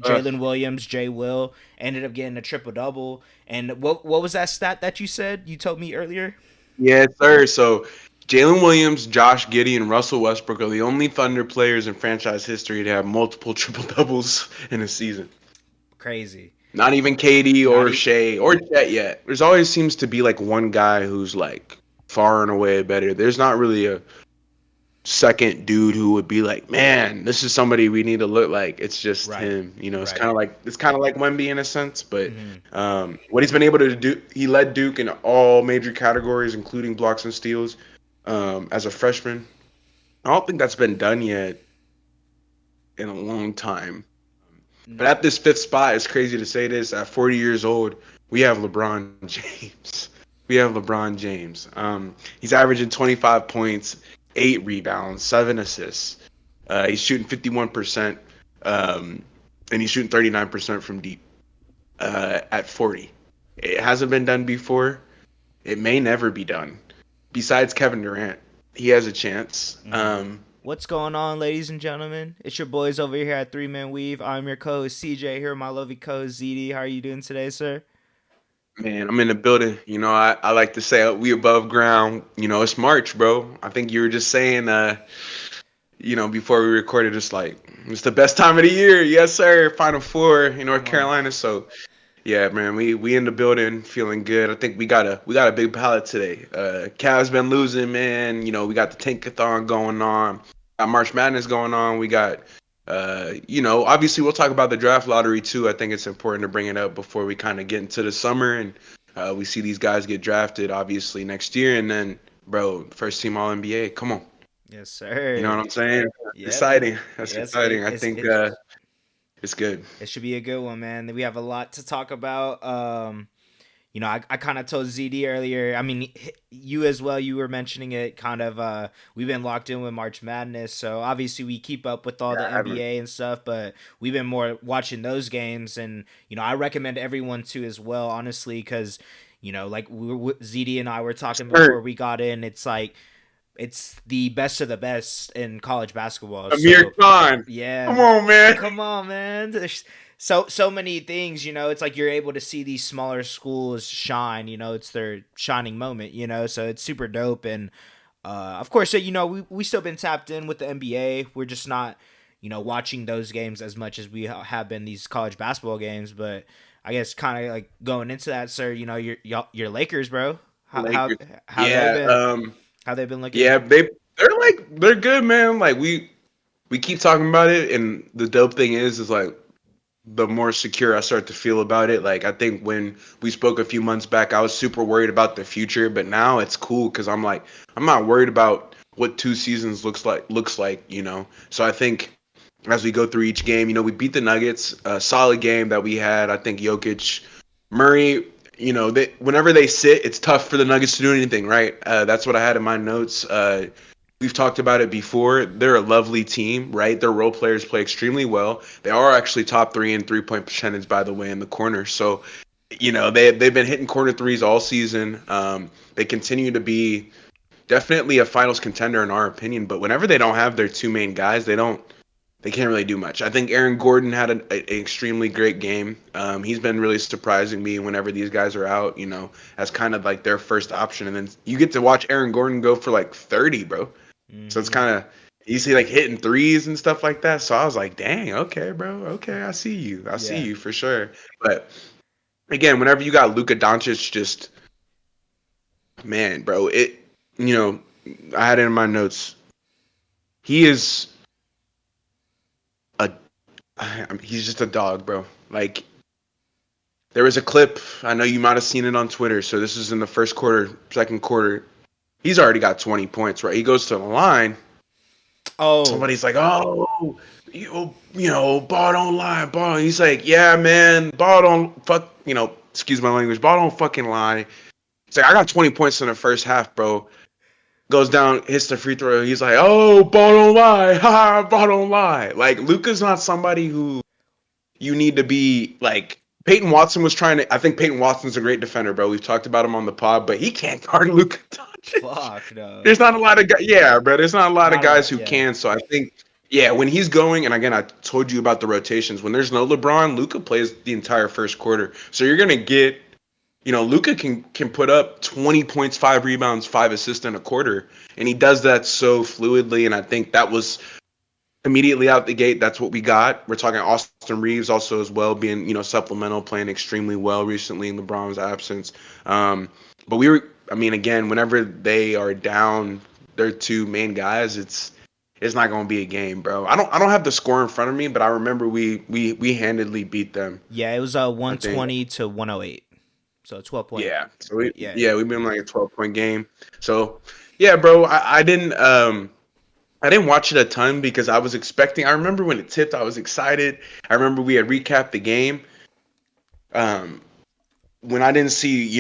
Jalen Williams, Jay Will ended up getting a triple double. And what was that stat that you said? You told me earlier. Yes, sir. So Jalen Williams, Josh Giddey, and Russell Westbrook are the only Thunder players in franchise history to have multiple triple doubles in a season. Crazy. Not even KD Not or e- Shea or Chet yet. There's always seems to be like one guy who's like far and away better. There's not really a second dude who would be like, man, this is somebody we need to look like. It's just right, him. You know, right. it's kind of like Wemby in a sense, but Hmm. what he's been able to do, he led Duke in all major categories, including blocks and steals, as a freshman. I don't think that's been done yet in a long time. But No. at this fifth spot, it's crazy to say this. At 40 years old, we have LeBron James. We have LeBron James. He's averaging 25 points, 8 rebounds, 7 assists. He's shooting 51%, and he's shooting 39% from deep at 40. It hasn't been done before. It may never be done. Besides Kevin Durant, he has a chance. Hmm. What's going on, ladies and gentlemen? It's your boys over here at Three Man Weave. I'm your co-host CJ here, my lovely co-host ZD. How are you doing today, sir? Man, I'm in the building. You know, I like to say we above ground. You know, it's March, bro. I think you were just saying, before we recorded, it's like it's the best time of the year. Yes, sir. Final four in North Come on. Carolina. So yeah, man, we in the building, feeling good. I think we got a big pallet today. Cavs been losing, man. You know, we got the Tankathon going on. Got March Madness going on. We got obviously we'll talk about the draft lottery too. I think it's important to bring it up before we kind of get into the summer and we see these guys get drafted obviously next year and then, bro, first team All NBA. Come on, Yes, you know sir. what I'm saying? Yeah, man. Exciting. That's Yes, exciting. I think it's good. it should be a good one, man. We have a lot to talk about. I kind of told ZD earlier. I mean, you as well. You were mentioning it. Kind of. We've been locked in with March Madness, so obviously we keep up with all Yeah, the I haven't. NBA and stuff. But we've been more watching those games, and I recommend everyone to as well, honestly, because like ZD and I were talking before Hurt. we got in. It's like it's the best of the best in college basketball. Amir So Khan. yeah, Come man. on, man. Come on, man. There's so many things, it's like you're able to see these smaller schools shine, it's their shining moment, so it's super dope. And of course, we still been tapped in with the NBA. We're just not, watching those games as much as we have been these college basketball games. But I guess kind of like going into that, sir, your Lakers, bro. How how Lakers. how they Yeah, been? How they been looking? yeah, they're good, man. Like we keep talking about it, and the dope thing is like the more secure I start to feel about it. Like I think when we spoke a few months back, I was super worried about the future, but now it's cool because I'm like I'm not worried about what 2 seasons looks like, you know. So I think as we go through each game, you know, we beat the Nuggets, a solid game that we had. I think Jokic, Murray, whenever they sit, it's tough for the Nuggets to do anything, right? That's what I had in my notes. We've talked about it before. They're a lovely team, right? Their role players play extremely well. They are actually top three in 3-point percentage, by the way, in the corner. So, they've been hitting corner threes all season. They continue to be definitely a finals contender in our opinion. But whenever they don't have their two main guys, they can't really do much. I think Aaron Gordon had an extremely great game. He's been really surprising me whenever these guys are out, as kind of like their first option. And then you get to watch Aaron Gordon go for like 30, bro. So it's Mm-hmm. kind of, you see like hitting threes and stuff like that. So I was like, dang, okay, bro. Okay, I see you. I see Yeah. you for sure. But again, whenever you got Luka Doncic, just, man, bro, you know, I had it in my notes. He is a, he's just a dog, bro. Like, there was a clip, I know you might have seen it on Twitter. So this is in the first quarter, second quarter. He's already got 20 points, right? He goes to the line. Oh, Somebody's like, "Oh, ball don't lie, ball." He's like, "Yeah, man, ball don't fuck, excuse my language, ball don't fucking lie." He's like, "I got 20 points in the first half, bro." Goes down, hits the free throw. He's like, "Oh, ball don't lie, ha, ball don't lie." Like Luka's not somebody who you need to be like. Peyton Watson was trying to. I think Peyton Watson's a great defender, bro. We've talked about him on the pod, but he can't guard Luka Doncic. fuck no. There's not a lot of guys. Yeah, bro. There's not a lot of Not a guys lot. who Yeah. can. So I think Yeah, when he's going, and again, I told you about the rotations. When there's no LeBron, Luka plays the entire first quarter. So you're gonna get, Luka can put up 20 points, 5 rebounds, 5 assists in a quarter, and he does that so fluidly. And I think that was immediately out the gate. That's what we got. We're talking Austin Reeves also as well, being supplemental, playing extremely well recently in LeBron's absence. But I mean, again, whenever they are down their two main guys, it's not going to be a game, bro. I don't have the score in front of me, but I remember we handedly beat them. Yeah, it was I think. 120 to 108. So 12 point. Yeah. So Yeah. we've been like a 12-point game. So yeah, bro. I didn't watch it a ton because I was expecting. I remember when it tipped, I was excited. I remember we had recapped the game. Um, when I didn't see,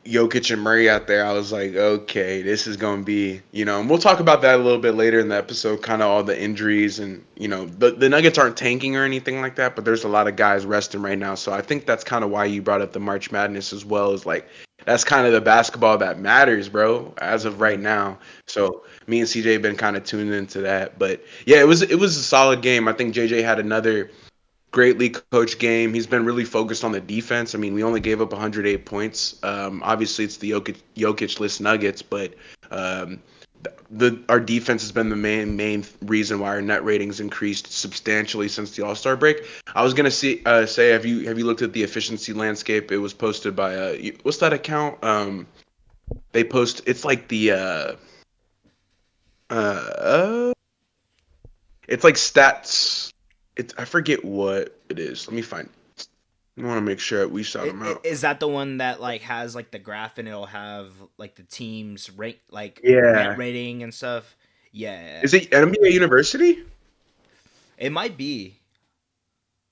Jokic and Murray out there, I was like, okay, this is going to be, and we'll talk about that a little bit later in the episode, kind of all the injuries and, the Nuggets aren't tanking or anything like that, but there's a lot of guys resting right now. So I think that's kind of why you brought up the March Madness as well, is like, that's kind of the basketball that matters, bro, as of right now. So me and CJ have been kind of tuned into that. But yeah, it was a solid game. I think JJ had another greatly coached game. He's been really focused on the defense. I mean, we only gave up 108 points. Obviously, it's the Jokic-less Nuggets, but our defense has been the main reason why our net ratings increased substantially since the All-Star break. I was gonna say, have you looked at the efficiency landscape? It was posted by what's that account? They post. It's like the uh, it's like stats. I forget what it is. Let me find. I want to make sure we shout them out. Is that the one that like has like the graph and it'll have like the team's rank, like net Yeah. rating and stuff? Yeah, Is it NBA University? it might be.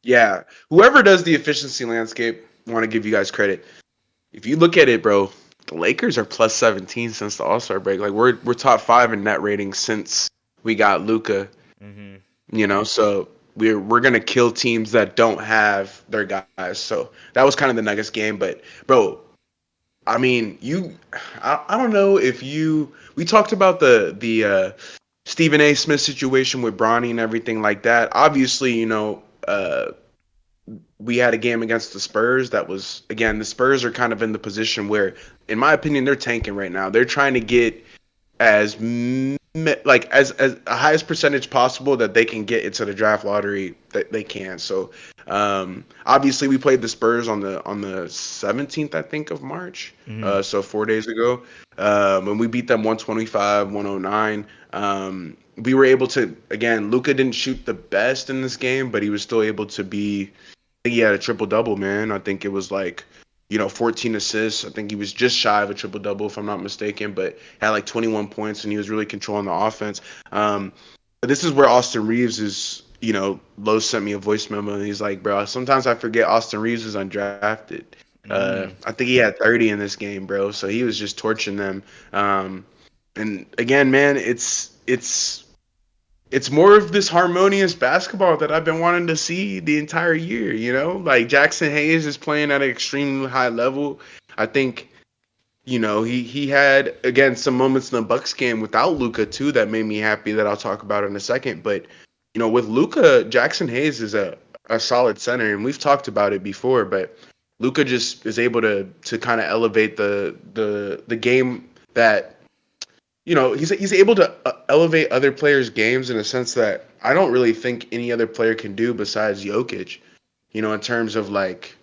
Yeah. Whoever does the efficiency landscape, I want to give you guys credit. If you look at it, bro, the Lakers are plus 17 since the All-Star break. Like we're top 5 in net rating since we got Luka. Hmm. So we're gonna kill teams that don't have their guys. So that was kind of the Nuggets game. But bro, I mean, I don't know if we talked about the Stephen A. Smith situation with Bronny and everything like that. Obviously, we had a game against the Spurs that was, again, the Spurs are kind of in the position where, in my opinion, they're tanking right now. They're trying to get as as a highest percentage possible that they can get into the draft lottery that they can. So obviously we played the Spurs on the 17th, I think, of March. Hmm. So 4 days ago, and we beat them 125-109. We were able to, again, Luka didn't shoot the best in this game, but he was still able to be. I think he had a triple double, man. I think it was like 14 assists. I think he was just shy of a triple double, if I'm not mistaken, but had like 21 points, and he was really controlling the offense. But this is where Austin Reeves is. Lowe sent me a voice memo, and he's like, bro, sometimes I forget Austin Reeves is undrafted. Mm. I think he had 30 in this game, bro. So he was just torching them. And again, man, it's more of this harmonious basketball that I've been wanting to see the entire year, Like Jackson Hayes is playing at an extremely high level. I think, he had, again, some moments in the Bucks game without Luka too that made me happy, that I'll talk about in a second. But, with Luka, Jackson Hayes is a solid center, and we've talked about it before, but Luka just is able to kind of elevate the game that he's able to elevate other players' games in a sense that I don't really think any other player can do besides Jokic. In terms of like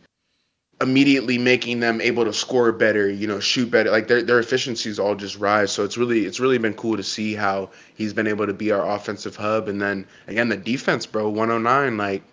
immediately making them able to score better, shoot better. Like their efficiencies all just rise. So it's really been cool to see how he's been able to be our offensive hub. And then again, the defense, bro, 109. Like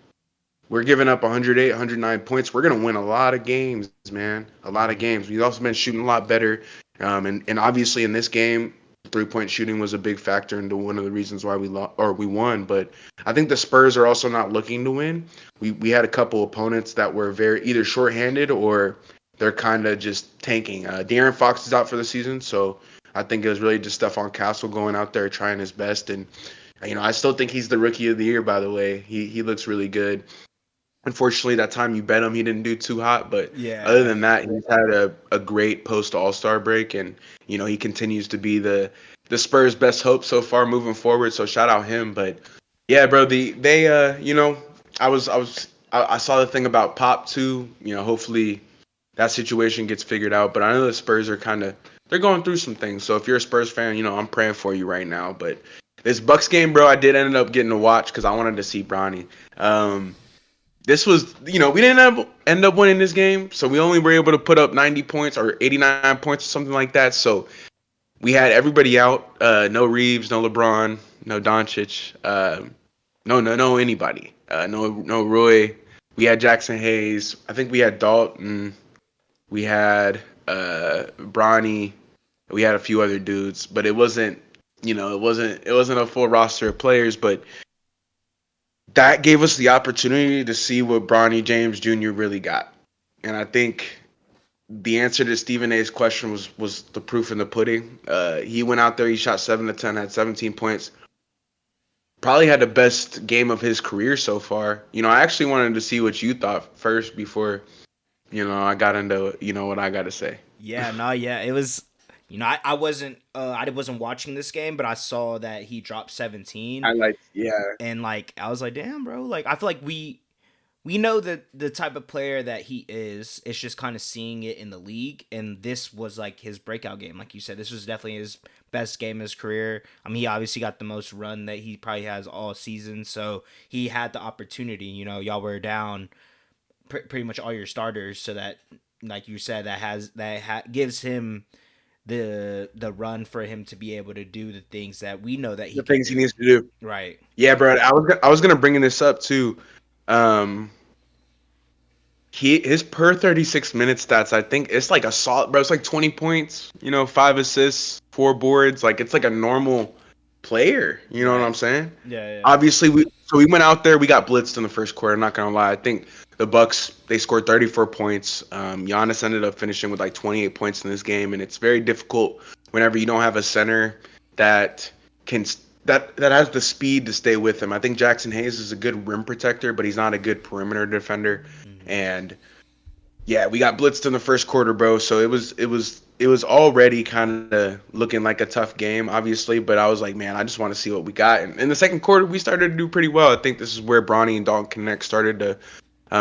we're giving up 108, 109 points. We're gonna win a lot of games, man. A lot of games. We've also been shooting a lot better. And obviously in this game, 3-point shooting was a big factor into one of the reasons why we won. But I think the Spurs are also not looking to win. We had a couple opponents that were very either shorthanded or they're kind of just tanking. De'Aaron Fox is out for the season, so I think it was really just Stephon Castle going out there trying his best. And I still think he's the rookie of the year. By the way, he looks really good. Unfortunately, that time you bet him, he didn't do too hot. But other Yeah. than that, he's had a great post All-Star break, and he continues to be the Spurs' best hope so far moving forward. So shout out him. But Yeah, bro. I saw the thing about Pop too. Hopefully that situation gets figured out. But I know the Spurs are they're going through some things. So if you're a Spurs fan, I'm praying for you right now. But this Bucks game, bro, I did end up getting to watch because I wanted to see Bronny. This was, we didn't end up winning this game, so we only were able to put up 90 points or 89 points or something like that. So we had everybody out. No Reeves, no LeBron, no Doncic, no anybody. No Roy. We had Jackson Hayes. I think we had Dalton. We had Bronny. We had a few other dudes, but it wasn't a full roster of players. But that gave us the opportunity to see what Bronny James Jr. really got, and I think the answer to Stephen A's question was the proof in the pudding. He went out there, he shot 7 to 10, had 17 points. Probably had the best game of his career so far. I actually wanted to see what you thought first before, I got into, what I got to say. Yeah, no, yeah, it was. I wasn't watching this game, but I saw that he dropped 17, Yeah. and like I was like, damn, bro. Like I feel like we know that the type of player that he is. It's just kind of seeing it in the league, and this was like his breakout game. Like you said, this was definitely his best game of his career. I mean, he obviously got the most run that he probably has all season, so he had the opportunity. Y'all were down pretty much all your starters, so that, like you said, gives him the run for him to be able to do the things that we know that he The can things he do. needs to do. Right. Yeah, bro. I was gonna bring this up too. Um, his per 36 minute stats, I think it's like a solid, bro. It's like 20 points, 5 assists, 4 boards. Like it's like a normal player. You know what Right. I'm saying? Yeah. Yeah. Obviously, we went out there. We got blitzed in the first quarter. I'm not gonna lie. I think the Bucks, they scored 34 points. Giannis ended up finishing with like 28 points in this game, and it's very difficult whenever you don't have a center that can that has the speed to stay with him. I think Jackson Hayes is a good rim protector, but he's not a good perimeter defender. Mhm. And yeah, we got blitzed in the first quarter, bro. So it was already kind of looking like a tough game, obviously. But I was like, man, I just want to see what we got. And in the second quarter, we started to do pretty well. I think this is where Bronny and Dalton Connect started to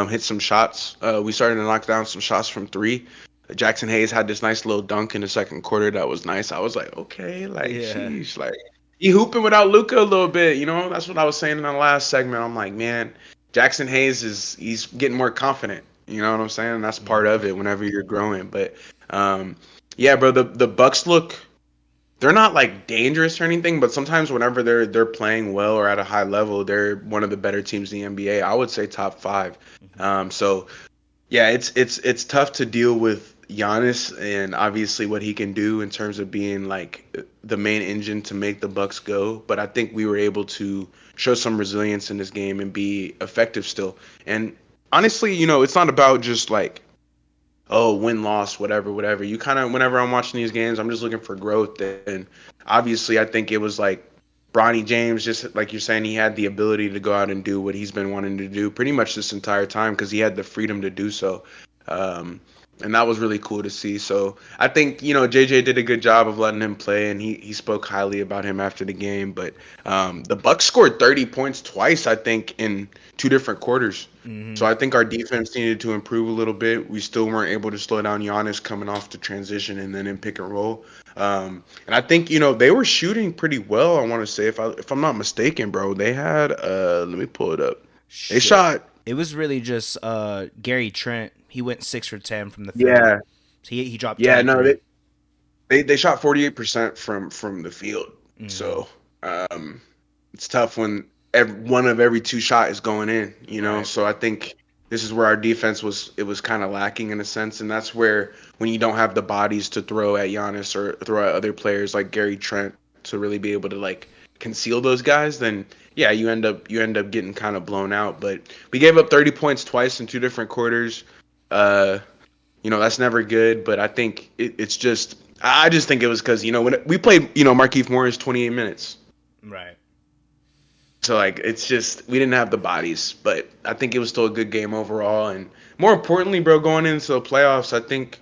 hit some shots. We started to knock down some shots from three. Jackson Hayes had this nice little dunk in the second quarter that was nice. I was like, okay, like, Yeah. sheesh, like he hooping without Luka a little bit. That's what I was saying in the last segment. I'm like, man, Jackson Hayes he's getting more confident. You know what I'm saying? That's part of it whenever you're growing. But yeah, bro, the Bucks they're not like dangerous or anything, but sometimes whenever they're playing well or at a high level, they're one of the better teams in the NBA. I would say top five. So yeah, it's tough to deal with Giannis and obviously what he can do in terms of being like the main engine to make the Bucks go. But I think we were able to show some resilience in this game and be effective still. And honestly, it's not about just like, oh, win loss, whatever. You kind of, whenever I'm watching these games, I'm just looking for growth. And obviously, I think it was like Bronny James, just like you're saying, he had the ability to go out and do what he's been wanting to do pretty much this entire time because he had the freedom to do so. And that was really cool to see. So I think, JJ did a good job of letting him play, and he spoke highly about him after the game. But the Bucks scored 30 points twice, I think, in two different quarters. So Hmm. I think our defense needed to improve a little bit. We still weren't able to slow down Giannis coming off the transition and then in pick and roll. And I think they were shooting pretty well. I want to say, if I'm not mistaken, bro, they had let me pull it up. They Shit. shot. It was really just Gary Trent. He went 6 for 10 from the field. Yeah, So he dropped yeah, no, 23. they shot 48% from the field. Hmm. So it's tough when one of every two shot is going in. Right. So I think this is where our defense was kind of lacking in a sense, and that's where when you don't have the bodies to throw at Giannis or throw at other players like Gary Trent to really be able to like conceal those guys, then yeah, you end up getting kind of blown out. But we gave up 30 points twice in two different quarters. Uh, that's never good. But I think it's just I just think it was because when we played Markieff Morris 28 minutes. Right. So like it's just we didn't have the bodies, but I think it was still a good game overall. And more importantly, bro, going into the playoffs, I think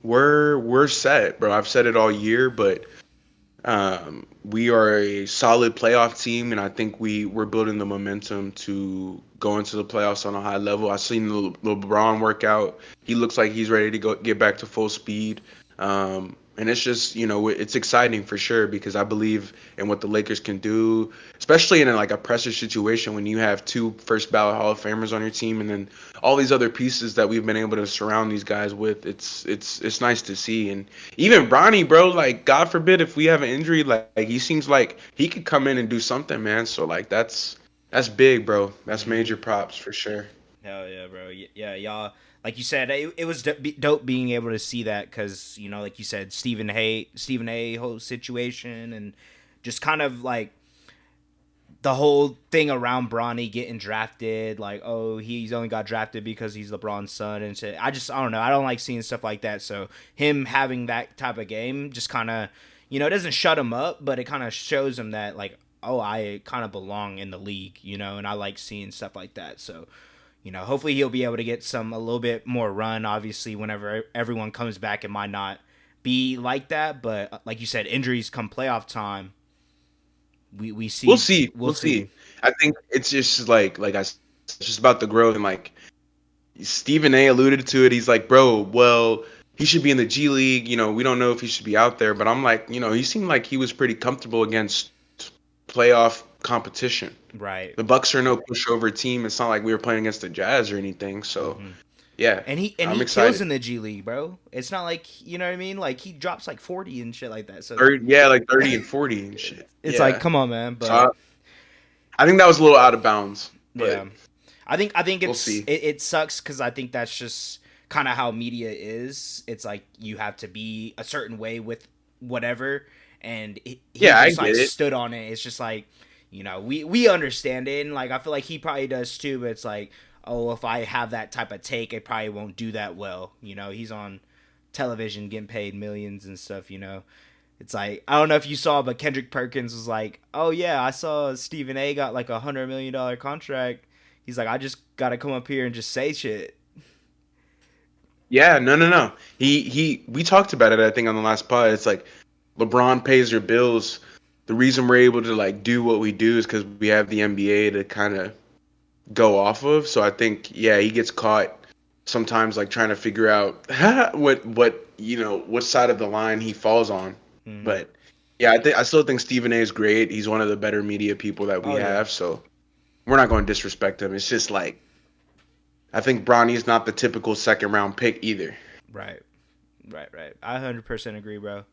we're set, bro. I've said it all year, but We are a solid playoff team, and I think we're building the momentum to go into the playoffs on a high level. I've seen LeBron work out. He looks like he's ready to go get back to full speed. And it's just, it's exciting for sure because I believe in what the Lakers can do, especially in like a pressure situation when you have two first ballot Hall of Famers on your team and then all these other pieces that we've been able to surround these guys with. It's nice to see. And even Bronny, bro, like God forbid if we have an injury, like he seems like he could come in and do something, man. So like that's big, bro. That's Hmm. major props for sure. Hell yeah, bro. Yeah, y'all. Like you said, it was dope being able to see that because like you said, Stephen A. whole situation, and just kind of like the whole thing around Bronny getting drafted. Like, oh, he's only got drafted because he's LeBron's son and shit. I don't know. I don't like seeing stuff like that. So him having that type of game just kind of, it doesn't shut him up, but it kind of shows him that like, oh, I kind of belong in the league, and I like seeing stuff like that. So hopefully he'll be able to get a little bit more run. Obviously, whenever everyone comes back, it might not be like that, but like you said, injuries come playoff time. We We'll see, see. we'll We'll see. see. I think it's just it's just about the growth and like Stephen A. alluded to it. He's like, bro, well, he should be in the G League. We don't know if he should be out there, but I'm like, he seemed like he was pretty comfortable against playoff competition. Right. The Bucks are no pushover team. It's not like we were playing against the Jazz or anything. So Hmm. yeah, And he I'm kills excited. in the G League, bro. It's not like what I mean. Like he drops like 40 and shit like that. So Yeah, like 30 and 40 and shit. it's like, Yeah. come on, man. So I, But I think that was a little out of bounds, but yeah, I think we'll it's see. it sucks because I think that's just kind of how media is. It's like you have to be a certain way with whatever, and he Yeah, I just like get it. stood on it. It's just like we understand it, and like I feel like he probably does too. But it's like, oh, if I have that type of take, it probably won't do that well. He's on television getting paid millions and stuff. It's like I don't know if you saw, but Kendrick Perkins was like, "Oh yeah, I saw Stephen A. got like $100 million contract." He's like, "I just gotta come up here and just say shit." Yeah, no, no, no. We talked about it, I think, on the last pod. It's like LeBron pays your bills. The reason we're able to like do what we do is because we have the NBA to kind of go off of. So I think, yeah, he gets caught sometimes like trying to figure out what side of the line he falls on. Hmm. But yeah, I still think Stephen A is great. He's one of the better media people that we Oh yeah, have. So we're not going to disrespect him. It's just like I think Bronny's not the typical second round pick either. right, right. I 100% agree, bro.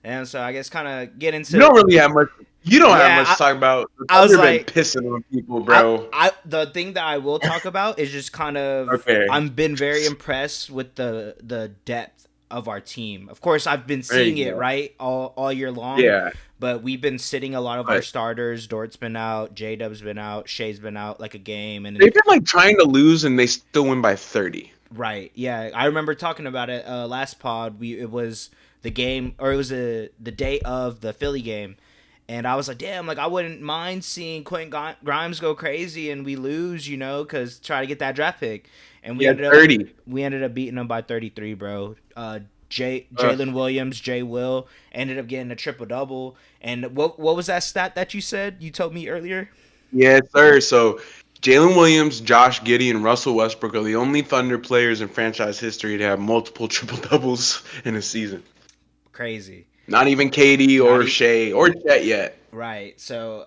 And so I guess kind of get You into don't really have much. You don't have yeah. much to talk about. The I was Thunder been like, pissing on people, bro. the thing that I will talk about is just kind of Okay, I've been very impressed with the depth of our team. Of course, I've been there seeing you it go. right all year long, Yeah, but we've been sitting a lot of our but starters. Dort's been out, J Dub's been out, Shea's been out like a game, and then they've been like trying to lose and they still win by 30. right, yeah, I remember talking about it last pod. It was the game, or it was the day of the Philly game. And I was like, damn, like I wouldn't mind seeing Quentin Grimes go crazy and we lose, because try to get that draft pick. And we Yeah, ended up 30. we ended up beating them by 33, bro. Uh, Jalen Williams, Jay Will ended up getting a triple double. And what was that stat that you said you told me earlier? yes, sir. So Jalen Williams, Josh Giddey, and Russell Westbrook are the only Thunder players in franchise history to have multiple triple doubles in a season. Crazy. Not even Katie Not or e- Shea or Chet yet. right. So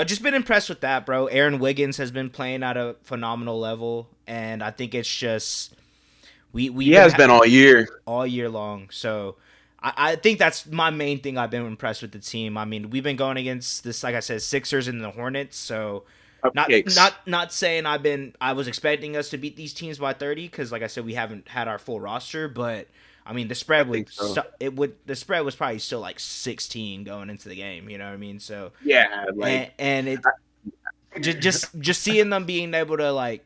just been impressed with that, bro. Aaron Wiggins has been playing at a phenomenal level, and I think it's just He we've been has been all year. all year long. So I think that's my main thing. I've been impressed with the team. I mean, we've been going against this, like I said, Sixers and the Hornets. So Cupcakes. not saying I was expecting us to beat these teams by 30 because, like I said, we haven't had our full roster. But I mean, I think so. the spread was probably still like 16 going into the game. You know what I mean? So Yeah, and it just seeing them being able to like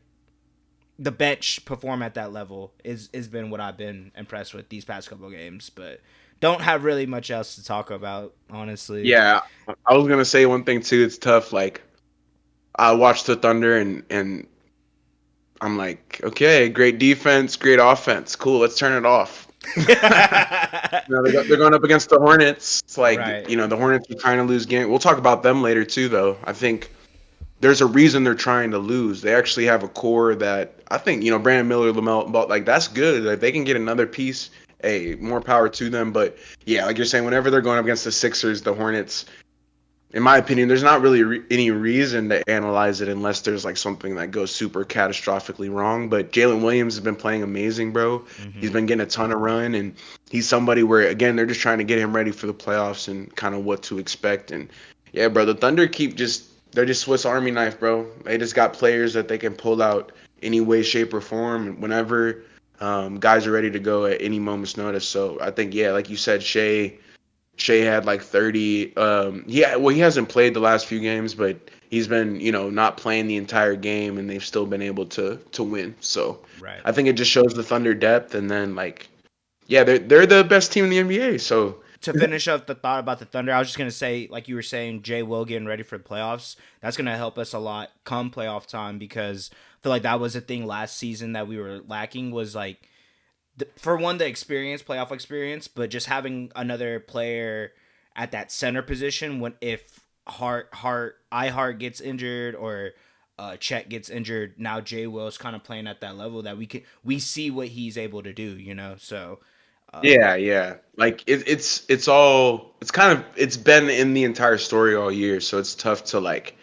the bench perform at that level is been what I've been impressed with these past couple of games, but don't have really much else to talk about, honestly. yeah. I was gonna say one thing too. It's tough. Like I watched the Thunder and I'm like, okay, great defense, great offense, cool. Let's turn it off. They're going up against the Hornets. It's like, Right. the Hornets are trying to lose game. We'll talk about them later too, though. I think there's a reason they're trying to lose. They actually have a core that I think, Brandon Miller, Lamelo, but like that's good. Like they can get another piece. Hey, more power to them. But yeah, like you're saying, whenever they're going up against the Sixers, the Hornets, in my opinion, there's not really any reason to analyze it unless there's like something that goes super catastrophically wrong. But Jalen Williams has been playing amazing, bro. He's Hmm. been getting a ton of run, and he's somebody where again they're just trying to get him ready for the playoffs and kind of what to expect. And yeah, bro, the Thunder they're just Swiss Army knife, bro. They just got players that they can pull out any way, shape, or form whenever guys are ready to go at any moment's notice. So I think yeah, like you said, Shea had like 30. Yeah, well, he hasn't played the last few games, but he's been, not playing the entire game, and they've still been able to win. So Right. I think it just shows the Thunder depth, and then like, yeah, they're the best team in the NBA. So To finish up the thought about the Thunder, I was just gonna say, like you were saying, Jay Will getting ready for the playoffs. That's gonna help us a lot come playoff time because I feel like that was a thing last season that we were lacking was like for one the experience, playoff experience, but just having another player at that center position when if Hart gets injured or Chet gets injured, now Jay Will's kind of playing at that level that we see what he's able to do, So yeah, yeah, like it's been in the entire story all year. So it's tough to like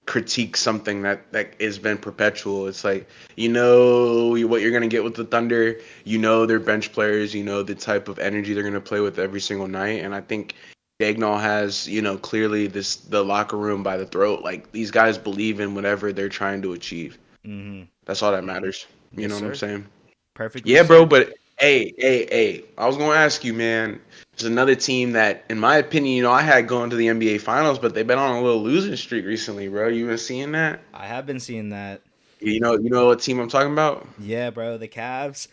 critique something that has been perpetual. It's like what you're gonna get with the Thunder. They're bench players. The type of energy they're gonna play with every single night. And I think Dagnall has clearly the locker room by the throat. Like these guys believe in whatever they're trying to achieve. mhm. That's all that matters. You Yes, know what I'm sir. saying? Perfectly Yeah, bro. said. But hey, I was gonna ask you, man. There's another team that, in my opinion, I had going to the NBA Finals, but they've been on a little losing streak recently, bro. You been seeing that? I have been seeing that. You know what team I'm talking about? Yeah, bro, the Cavs.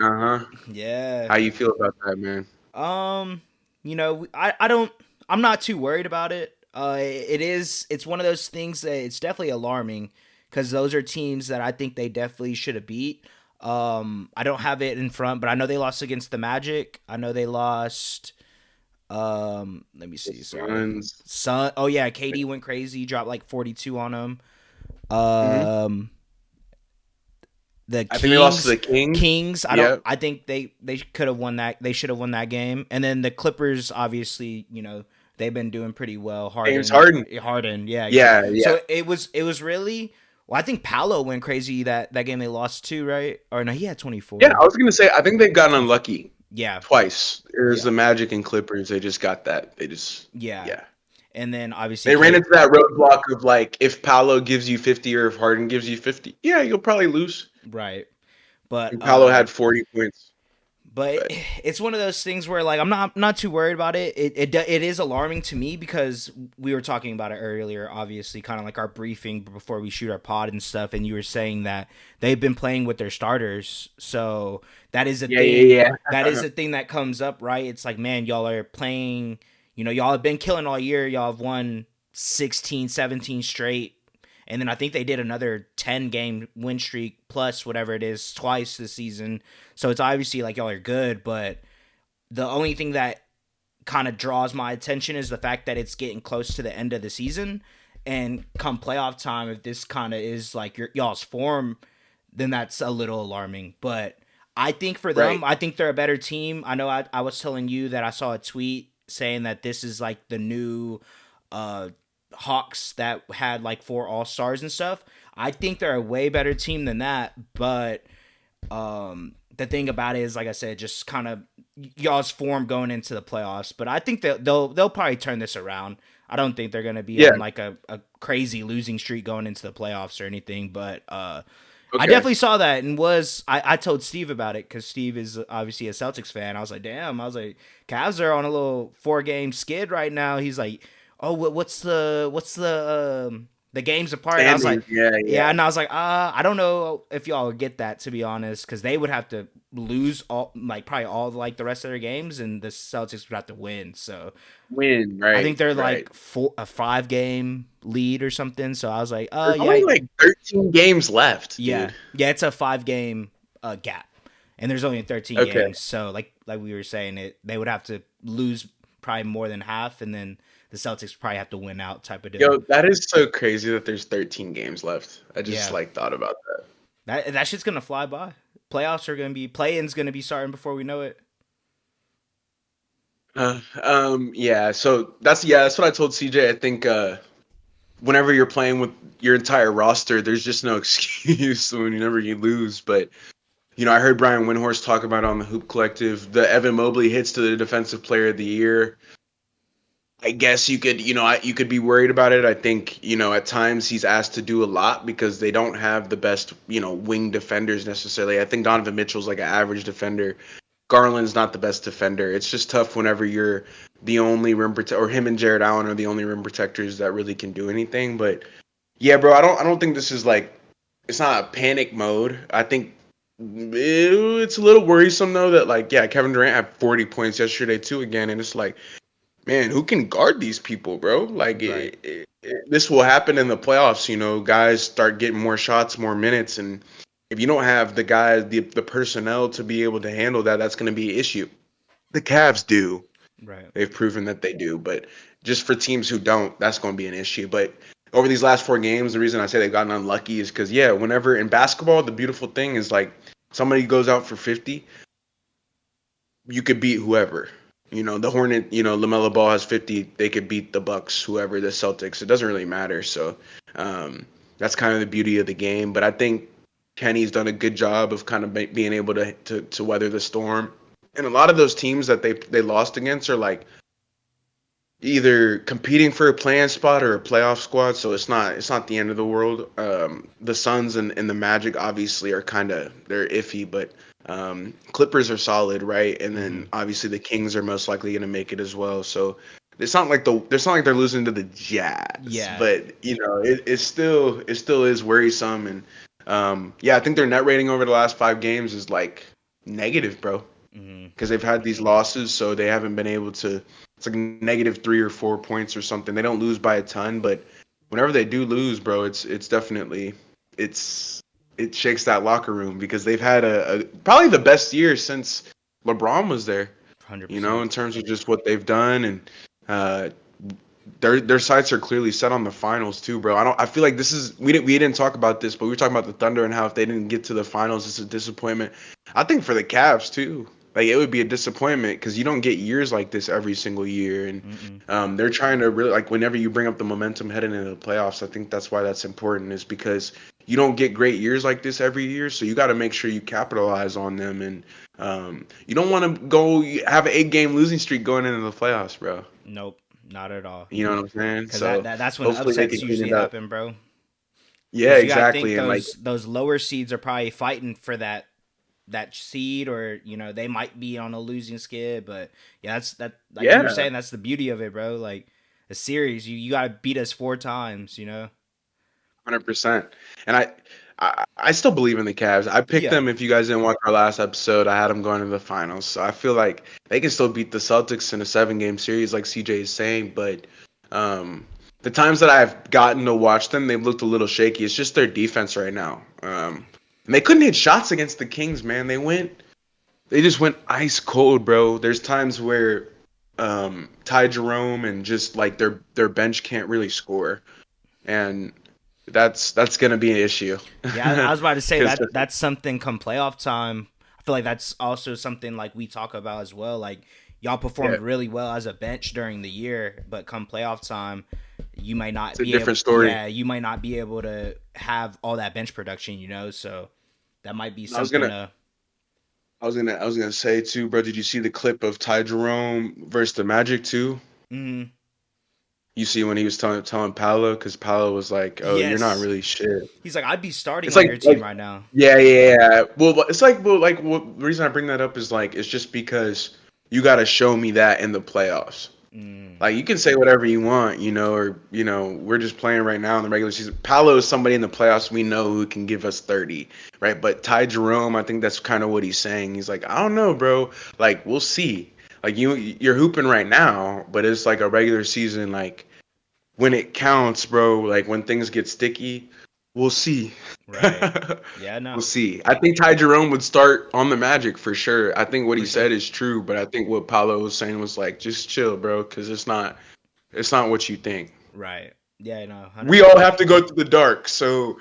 Uh huh. Yeah. How you feel about that, man? Um, I don't I'm not too worried about it. It's one of those things that it's definitely alarming cuz those are teams that I think they definitely should have beat. I don't have it in front, but I know they lost against the Magic. I know they lost let me The see, sorry. Suns. Oh yeah, KD went crazy, dropped like 42 on them. Hmm. Um the I think they lost to Kings the Kings. Kings Yep. I think they could have won that. They should have won that game. And then the Clippers obviously, they've been doing pretty well. James Harden Harden. Harden, yeah. Yeah, yeah, So it was really well, I think Paolo went crazy that game they lost too, right? Or no, he had yeah. 24. I was gonna say I think they've gotten 24. unlucky Yeah. twice. It was Yeah. the Magic and Clippers. They just got that. They just Yeah. yeah. And then obviously They ran Kate into that roadblock of like if Paolo gives you 50 or if Harden gives you 50, yeah, you'll probably lose. right. But And Paolo had 40 points. But But it's one of those things where like I'm not too worried about it. It is alarming to me because we were talking about it earlier, obviously, kind of like our briefing before we shoot our pod and stuff, and you were saying that they've been playing with their starters, so that is a yeah, yeah, thing. That is yeah. a thing that comes up, right? It's like, man, y'all are playing. Y'all have been killing all year. Y'all have won 16, 17 straight. And then I think they did another 10 game win streak plus whatever it is twice this season. So it's obviously like y'all are good, but the only thing that kind of draws my attention is the fact that it's getting close to the end of the season. And come playoff time, if this kind of is like y'all's form, then that's a little alarming. But I think for them, Right. I think they're a better team. I know I was telling you that I saw a tweet saying that this is like the new uh, Hawks that had like four All Stars and stuff. I think they're a way better team than that. But the thing about it is, like I said, just kind of y'all's form going into the playoffs. But I think that they'll probably turn this around. I don't think they're gonna be Yeah. on like a crazy losing streak going into the playoffs or anything. But I Okay. definitely saw that and I told Steve about it because Steve is obviously a Celtics fan. I was like, damn. I was like, Cavs are on a little 4 game skid right now. He's like, oh, what's the games apart? And I was like, Standings. Yeah, yeah. yeah. And I was like, I don't know if y'all would get that to be honest, because they would have to lose all like probably all like the rest of their games, and the Celtics would have to win. So Win. I think Right. they're Right. like a 5 game lead or something. So I was like, There's yeah, only like 13 games left, yeah, dude. yeah. It's a 5 game gap. and there's only 13 Okay. games. So like we were saying, they would have to lose probably more than half, and then the Celtics probably have to win out type of deal. Yo, that is so crazy that there's 13 games left. I just Yeah, like thought about that. that shit's gonna fly by. Playoffs are gonna be play-in's gonna be starting before we know it. Yeah. So that's what I told CJ. I think whenever you're playing with your entire roster, there's just no excuse whenever you lose. But I heard Brian Windhorst talk about on the Hoop Collective the Evan Mobley hits to the Defensive Player of the Year. I guess you could be worried about it. I think, at times he's asked to do a lot because they don't have the best, wing defenders necessarily. I think Donovan Mitchell's like an average defender. Garland's not the best defender. It's just tough whenever you're the only rim protector, or him and Jared Allen are the only rim protectors that really can do anything. But yeah, bro, I don't think this is like, it's not a panic mode. I think it's a little worrisome though that, like, yeah, Kevin Durant had 40 points yesterday too again, and it's like, man, who can guard these people, bro? Like, Right. this will happen in the playoffs. Guys start getting more shots, more minutes, and if you don't have the guys, the personnel to be able to handle that, that's going to be an issue. The Cavs do. Right. They've proven that they do, but just for teams who don't, that's going to be an issue. But over these last 4 games, the reason I say they've gotten unlucky is because, yeah, whenever in basketball, the beautiful thing is, like, somebody goes out for 50, you could beat whoever. The Hornet, LaMelo Ball has 50. They could beat the Bucks, whoever, the Celtics. It doesn't really matter. So that's kind of the beauty of the game. But I think Kenny's done a good job of kind of being able to weather the storm. And a lot of those teams that they lost against are like either competing for a play-in spot or a playoff squad. So it's not the end of the world. The Suns and the Magic obviously are they're iffy, but Clippers are solid, right? And Mm-hmm. then obviously the Kings are most likely going to make it as well. So it's not like they're losing to the Jazz, Yeah. but it still is worrisome. And yeah, I think their net rating over the last 5 games is like negative, bro, Mm-hmm. because they've had these losses, so they haven't been able to. It's like -3 or -4 points or something. They don't lose by a ton, but whenever they do lose, bro, it's definitely it's it shakes that locker room because they've had a probably the best year since LeBron was there. 100%. In terms of just what they've done, and uh, their sights are clearly set on the finals too, bro. I feel like this is we didn't talk about this, but we were talking about the Thunder and how if they didn't get to the finals, it's a disappointment. I think for the Cavs too, like it would be a disappointment because you don't get years like this every single year, and Mm-mm. they're trying to really, like, whenever you bring up the momentum heading into the playoffs, I think that's why that's important, is because you don't get great years like this every year, so you got to make sure you capitalize on them, and you don't want to go have an 8-game losing streak going into the playoffs, bro. Nope. Not at all. You know what I'm saying? Because So that's when hopefully they upsets can clean usually it up. happen, bro. Yeah, Because you gotta think exactly. And like, those lower seeds are probably fighting for that seed, or they might be on a losing skid. But yeah, that's that. Like you were yeah, saying, that's the beauty of it, bro. Like a series, you gotta beat us 4 times. 100%. And I still believe in the Cavs. I picked Yeah. them. If you guys didn't watch our last episode, I had them going to the finals. So I feel like they can still beat the Celtics in a 7-game series, like CJ is saying. But the times that I've gotten to watch them, they've looked a little shaky. It's just their defense right now. And they couldn't hit shots against the Kings, man. They just went ice cold, bro. There's times where Ty Jerome and just like their bench can't really score, and that's gonna be an issue. Yeah, I was about to say 'Cause- that's something come playoff time. I feel like that's also something like we talk about as well. Like y'all yeah, performed really well as a bench during the year, but come playoff time, you might not it's a be able. different story. Yeah, you might not be able to have all that bench production. So that might be I was something. gonna I was gonna say too, bro. Did you see the clip of Ty Jerome versus the Magic too? Mhm. You see when he was telling Paolo, because Paolo was like, "Oh, you're not Yes, really shit." he's like, I'd be starting It's on your team like right now. yeah, yeah, yeah. Well, it's like, the reason I bring that up is like, it's just because you got to show me that in the playoffs. Mm, Like, you can say whatever you want, or we're just playing right now in the regular season. Paolo is somebody in the playoffs we know who can give us 30, right? But Ty Jerome, I think that's kind of what he's saying. He's like, I don't know, bro. Like, we'll see. Like, you're hooping right now, but it's like a regular season. Like, when it counts, bro. Like, when things get sticky, We'll see. Right. Yeah, no, We'll see. I think Ty Jerome would start on the Magic for sure. I think what he for sure. said is true, but I think what Paulo was saying was like, just chill, bro, because it's not what you think. Right. Yeah, no, We all 100%. have to go through the dark, so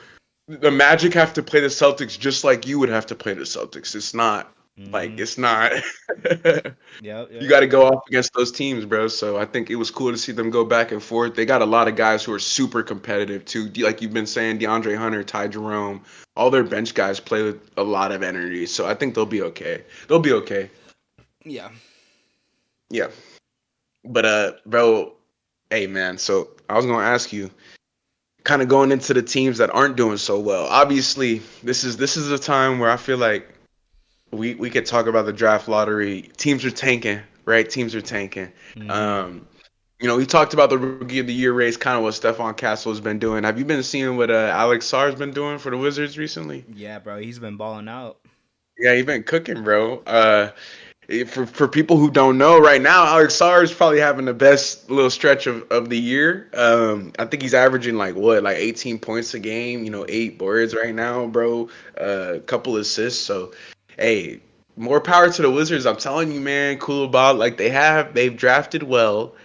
the Magic have to play the Celtics just like you would have to play the Celtics. It's not like Mm-hmm. it's not. Yep, You yep. got to go off against those teams, bro. So I think it was cool to see them go back and forth. They got a lot of guys who are super competitive too. Like you've been saying, DeAndre Hunter, Ty Jerome, all their bench guys play with a lot of energy. So I think they'll be okay. They'll be okay. Yeah. Yeah. But bro, hey man. So I was gonna ask you, kind of going into the teams that aren't doing so well. Obviously, this is a time where I feel like we could talk about the draft lottery. Teams are tanking, right? Teams are tanking. Mm-hmm. Um, we talked about the rookie of the year race, kind of what Stephon Castle has been doing. Have you been seeing what Alex Sarr's been doing for the Wizards recently? Yeah, bro, he's been balling out. Yeah, he's been cooking, bro. For people who don't know, right now Alex Sarr is probably having the best little stretch of the year. I think he's averaging like 18 points a game. 8 boards right now, bro. A couple assists. So, hey, more power to the Wizards. I'm telling you, man. Cool about like they've drafted well.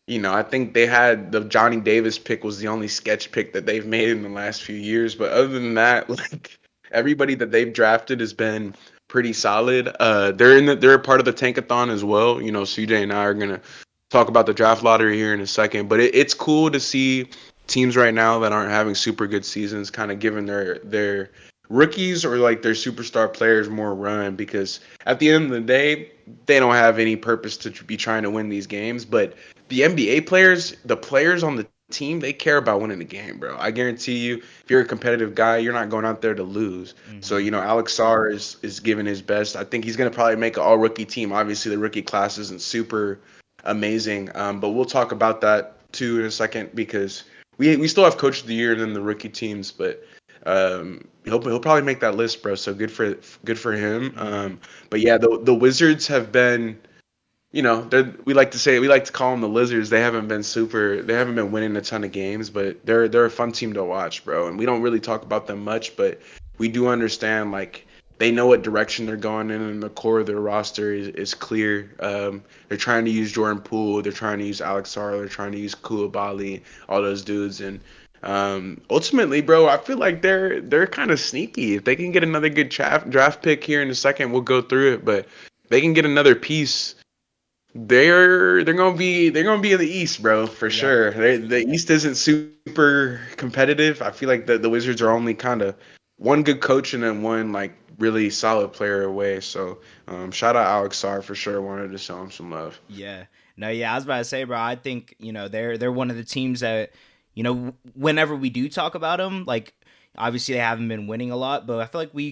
I think they had the Johnny Davis pick was the only sketch pick that they've made in the last few years. But other than that, like everybody that they've drafted has been pretty solid. They're a part of the tankathon as well. CJ and I are gonna talk about the draft lottery here in a second. But it's cool to see teams right now that aren't having super good seasons kind of giving their rookies or like their superstar players more run because at the end of the day, they don't have any purpose to be trying to win these games. But the NBA players, the players on the team, they care about winning the game, bro. I guarantee you, if you're a competitive guy, you're not going out there to lose. So, Mm-hmm. Alex Sarr is giving his best. I think he's going to probably make an all rookie team. Obviously, the rookie class isn't super amazing, but we'll talk about that too in a second because we still have coach of the year and then the rookie teams, but he'll probably make that list, bro. So good for him. Mm-hmm. But yeah, the Wizards have been we like to call them the lizards. They haven't been winning a ton of games, but they're a fun team to watch, bro. And we don't really talk about them much, but we do understand like they know what direction they're going in, and the core of their roster is clear. They're trying to use Jordan Poole, they're trying to use Alex Sarr, they're trying to use Koulibaly, all those dudes, and ultimately, bro, I feel like they're kind of sneaky. If they can get another good draft pick here in a second, we'll go through it, but they can get another piece. They're gonna be in the East, bro, for Yep. sure. The East isn't super competitive. I feel like the Wizards are only kind of one good coach and then one like really solid player away. So shout out Alex Sarr for sure. Wanted to show him some love. Yeah. No, yeah, I was about to say, bro, I think, they're one of the teams that, whenever we do talk about them, like obviously they haven't been winning a lot, but I feel like we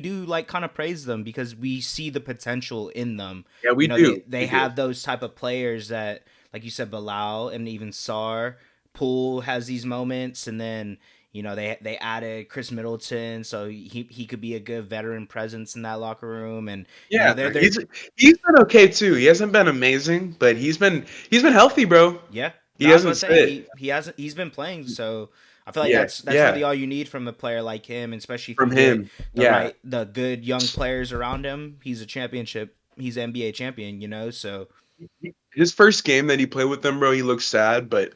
do like kind of praise them because we see the potential in them. Yeah, we They do. they We do. have those type of players that, like you said, Bilal and even Sar, Poole has these moments, and then they added Chris Middleton, so he could be a good veteran presence in that locker room, and Yeah, they're he's been okay too. He hasn't been amazing, but he's been healthy, bro. yeah. He No, I was about hasn't to say sit. he's been playing, so I feel like Yeah, that's yeah. really all you need from a player like him, and especially if From you get him. Yeah. the good young players around him. He's an NBA champion, so His first game that he played with them, bro, he looks sad, but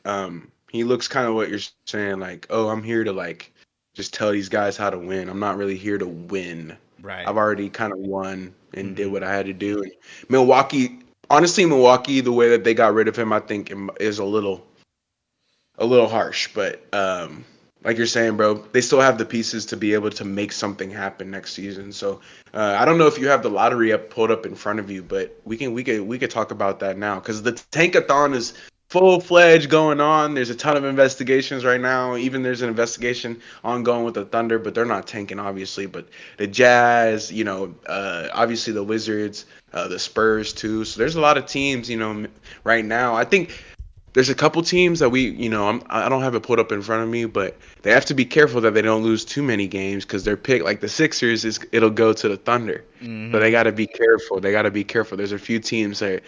he looks kind of what you're saying, like, oh, I'm here to like just tell these guys how to win. I'm not really here to win. right. I've already kind of won and did Hmm. what I had to do. And Milwaukee, honestly, Milwaukee, the way that they got rid of him, I think is a little harsh, but like you're saying, bro, they still have the pieces to be able to make something happen next season. So I don't know if you have the lottery up pulled up in front of you, but we could talk about that now because the tankathon is full fledged going on. There's a ton of investigations right now. Even there's an investigation ongoing with the Thunder, but they're not tanking obviously. But the Jazz, obviously the Wizards, the Spurs too. So there's a lot of teams, right now. I think there's a couple teams that I don't have it put up in front of me, but they have to be careful that they don't lose too many games because their pick, like the Sixers, it'll go to the Thunder. So they Hmm. got to be careful. They got to be careful. There's a few teams that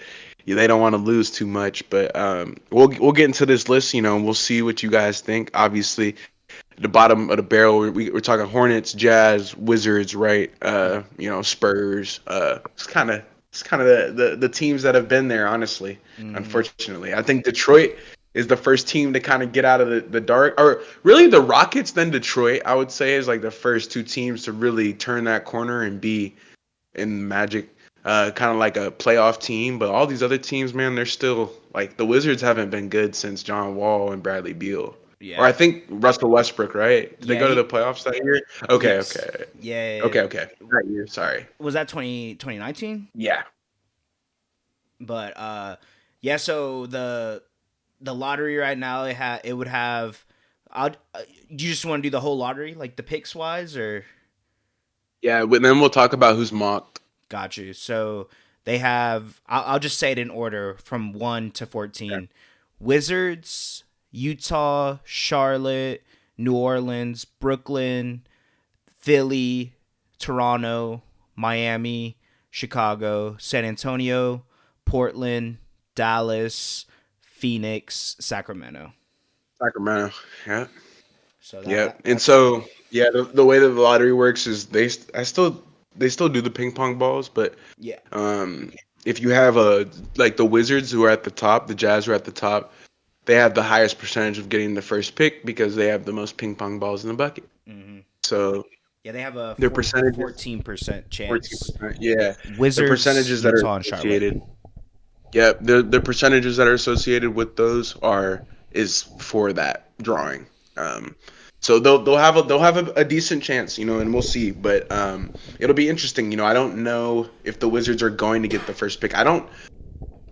they don't want to lose too much, but we'll get into this list, and we'll see what you guys think. Obviously, the bottom of the barrel. We're talking Hornets, Jazz, Wizards, right? Yep. Spurs. It's kind of the teams that have been there, honestly. Hmm. Unfortunately, I think Detroit is the first team to kind of get out of the dark, or really the Rockets, then Detroit. I would say is like the first two teams to really turn that corner and be in Magic, kind of like a playoff team. But all these other teams, man, they're still like the Wizards haven't been good since John Wall and Bradley Beal. Or I Yeah. think Russell Westbrook, right? Did they Yeah. go to the playoffs that year? Okay, Yes. okay, Yeah. okay. That year, sorry. Was that 2019? Yeah, But yeah. So the lottery right now it would have. Do you just want to do the whole lottery, like the picks wise, or yeah. But then we'll talk about who's mocked. got you? So they have. I'll just say it in order from 1 to 14. Wizards, Utah, Charlotte, New Orleans, Brooklyn, Philly, Toronto, Miami, Chicago, San Antonio, Portland, Dallas, Phoenix, Sacramento. Sacramento. Yeah, So yeah. And that's so yeah, the way that the lottery works is they still do the ping pong balls, but yeah. um, if you have like the Wizards who are at the top, the Jazz who are at the top, they have the highest percentage of getting the first pick because they have the most ping pong balls in the bucket. Hmm. So Yeah, they have a their percentages, 14% chance. 14%. Yeah, the Wizards, percentages that are Utah, and Charlotte. associated. Yeah, the percentages that are associated with those are is for that drawing. Um, so they'll have a decent chance, and we'll see. But it'll be interesting. I don't know if the Wizards are going to get the first pick. I don't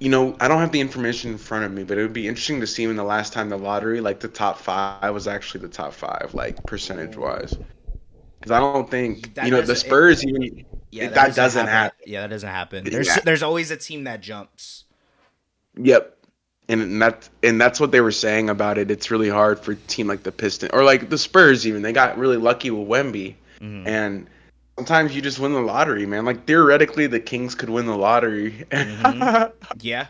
have the information in front of me, but it would be interesting to see when the last time the lottery, like the top five, was actually the top five, like percentage wise. Because I don't think That the doesn't. Spurs even Yeah, that that doesn't doesn't happen. happen. Yeah, that doesn't happen. Yeah. There's always a team that jumps. Yep. And that's what they were saying about it. It's really hard for a team like the Pistons or like the Spurs even. They got really lucky with Wemby, Hmm. and sometimes you just win the lottery, man. Like theoretically, the Kings could win the lottery, Hmm. and Yeah,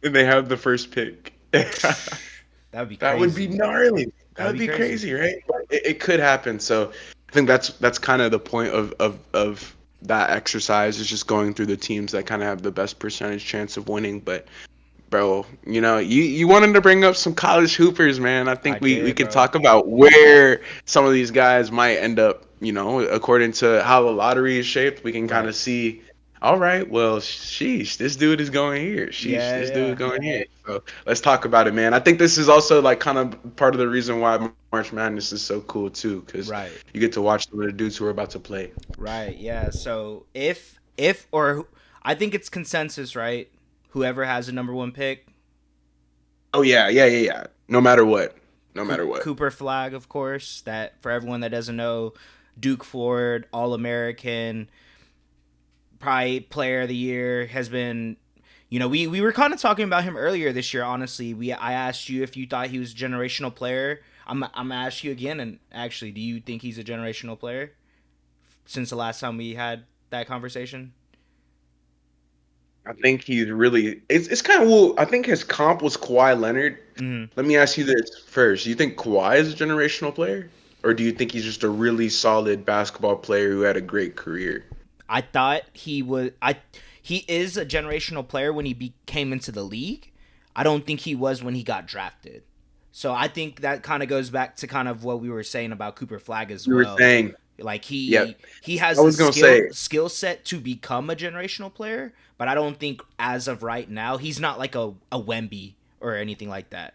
they have the first pick. that would be That would be crazy. gnarly. That That would would be be crazy. crazy, right? But it could happen. So I think that's kind of the point of that exercise is just going through the teams that kind of have the best percentage chance of winning. But bro, you wanted to bring up some college hoopers, man. I I think we did, could bro. talk about where some of these guys might end up. According to how the lottery is shaped, we can kind Right. of see. All right, well, sheesh, this dude is going here. Sheesh, Yeah, this dude yeah. is going here. So let's talk about it, man. I think this is also like kind of part of the reason why March Madness is so cool too, because Right. you get to watch some of the dudes who are about to play. Right. Yeah. So if or I think it's consensus, right? Whoever has the number one pick, Oh yeah, yeah, yeah, yeah. No matter what, no matter what. Cooper Flag, of course. That for everyone that doesn't know, Duke Ford, All American, probably Player of the Year has been. We were kind of talking about him earlier this year. Honestly, I asked you if you thought he was a generational player. I'm gonna ask you again, and actually, do you think he's a generational player? Since the last time we had that conversation. I think he's really. It's kind of well. I think his comp was Kawhi Leonard. Hmm. Let me ask you this first. Do you think Kawhi is a generational player, or do you think he's just a really solid basketball player who had a great career? I thought he was. He is a generational player when came into the league. I don't think he was when he got drafted. So I think that kind of goes back to kind of what we were saying about Cooper Flag as You were well. saying, Like yep. he I has the was gonna say, skill set to become a generational player, but I don't think as of right now he's not like a Wemby or anything like that.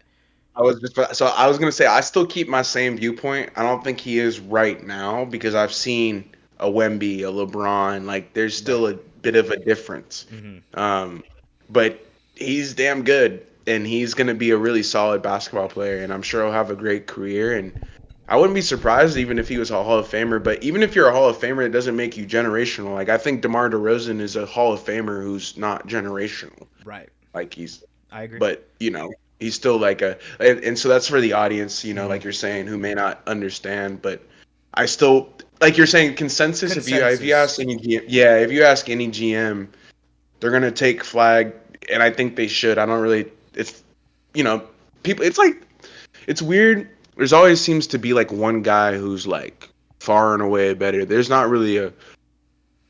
I was gonna say I still keep my same viewpoint. I don't think he is right now because I've seen a Wemby, a LeBron. Like there's Right. still a bit of a difference. Hmm. Um, but he's damn good, and he's gonna be a really solid basketball player, and I'm sure he'll have a great career. And I wouldn't be surprised even if he was a Hall of Famer. But even if you're a Hall of Famer, it doesn't make you generational. Like I think DeMar DeRozan is a Hall of Famer who's not generational. Right. Like he's I agree. but he's still like and so that's for the audience, Hmm. like you're saying, who may not understand, but I still like you're saying consensus. If you Consensus. ask any GM, yeah, if you ask any GM, they're gonna take Flag, and I think they should. I don't really. It's you know people. It's like it's weird. there's always seems to be like one guy who's like far and away better. There's not really a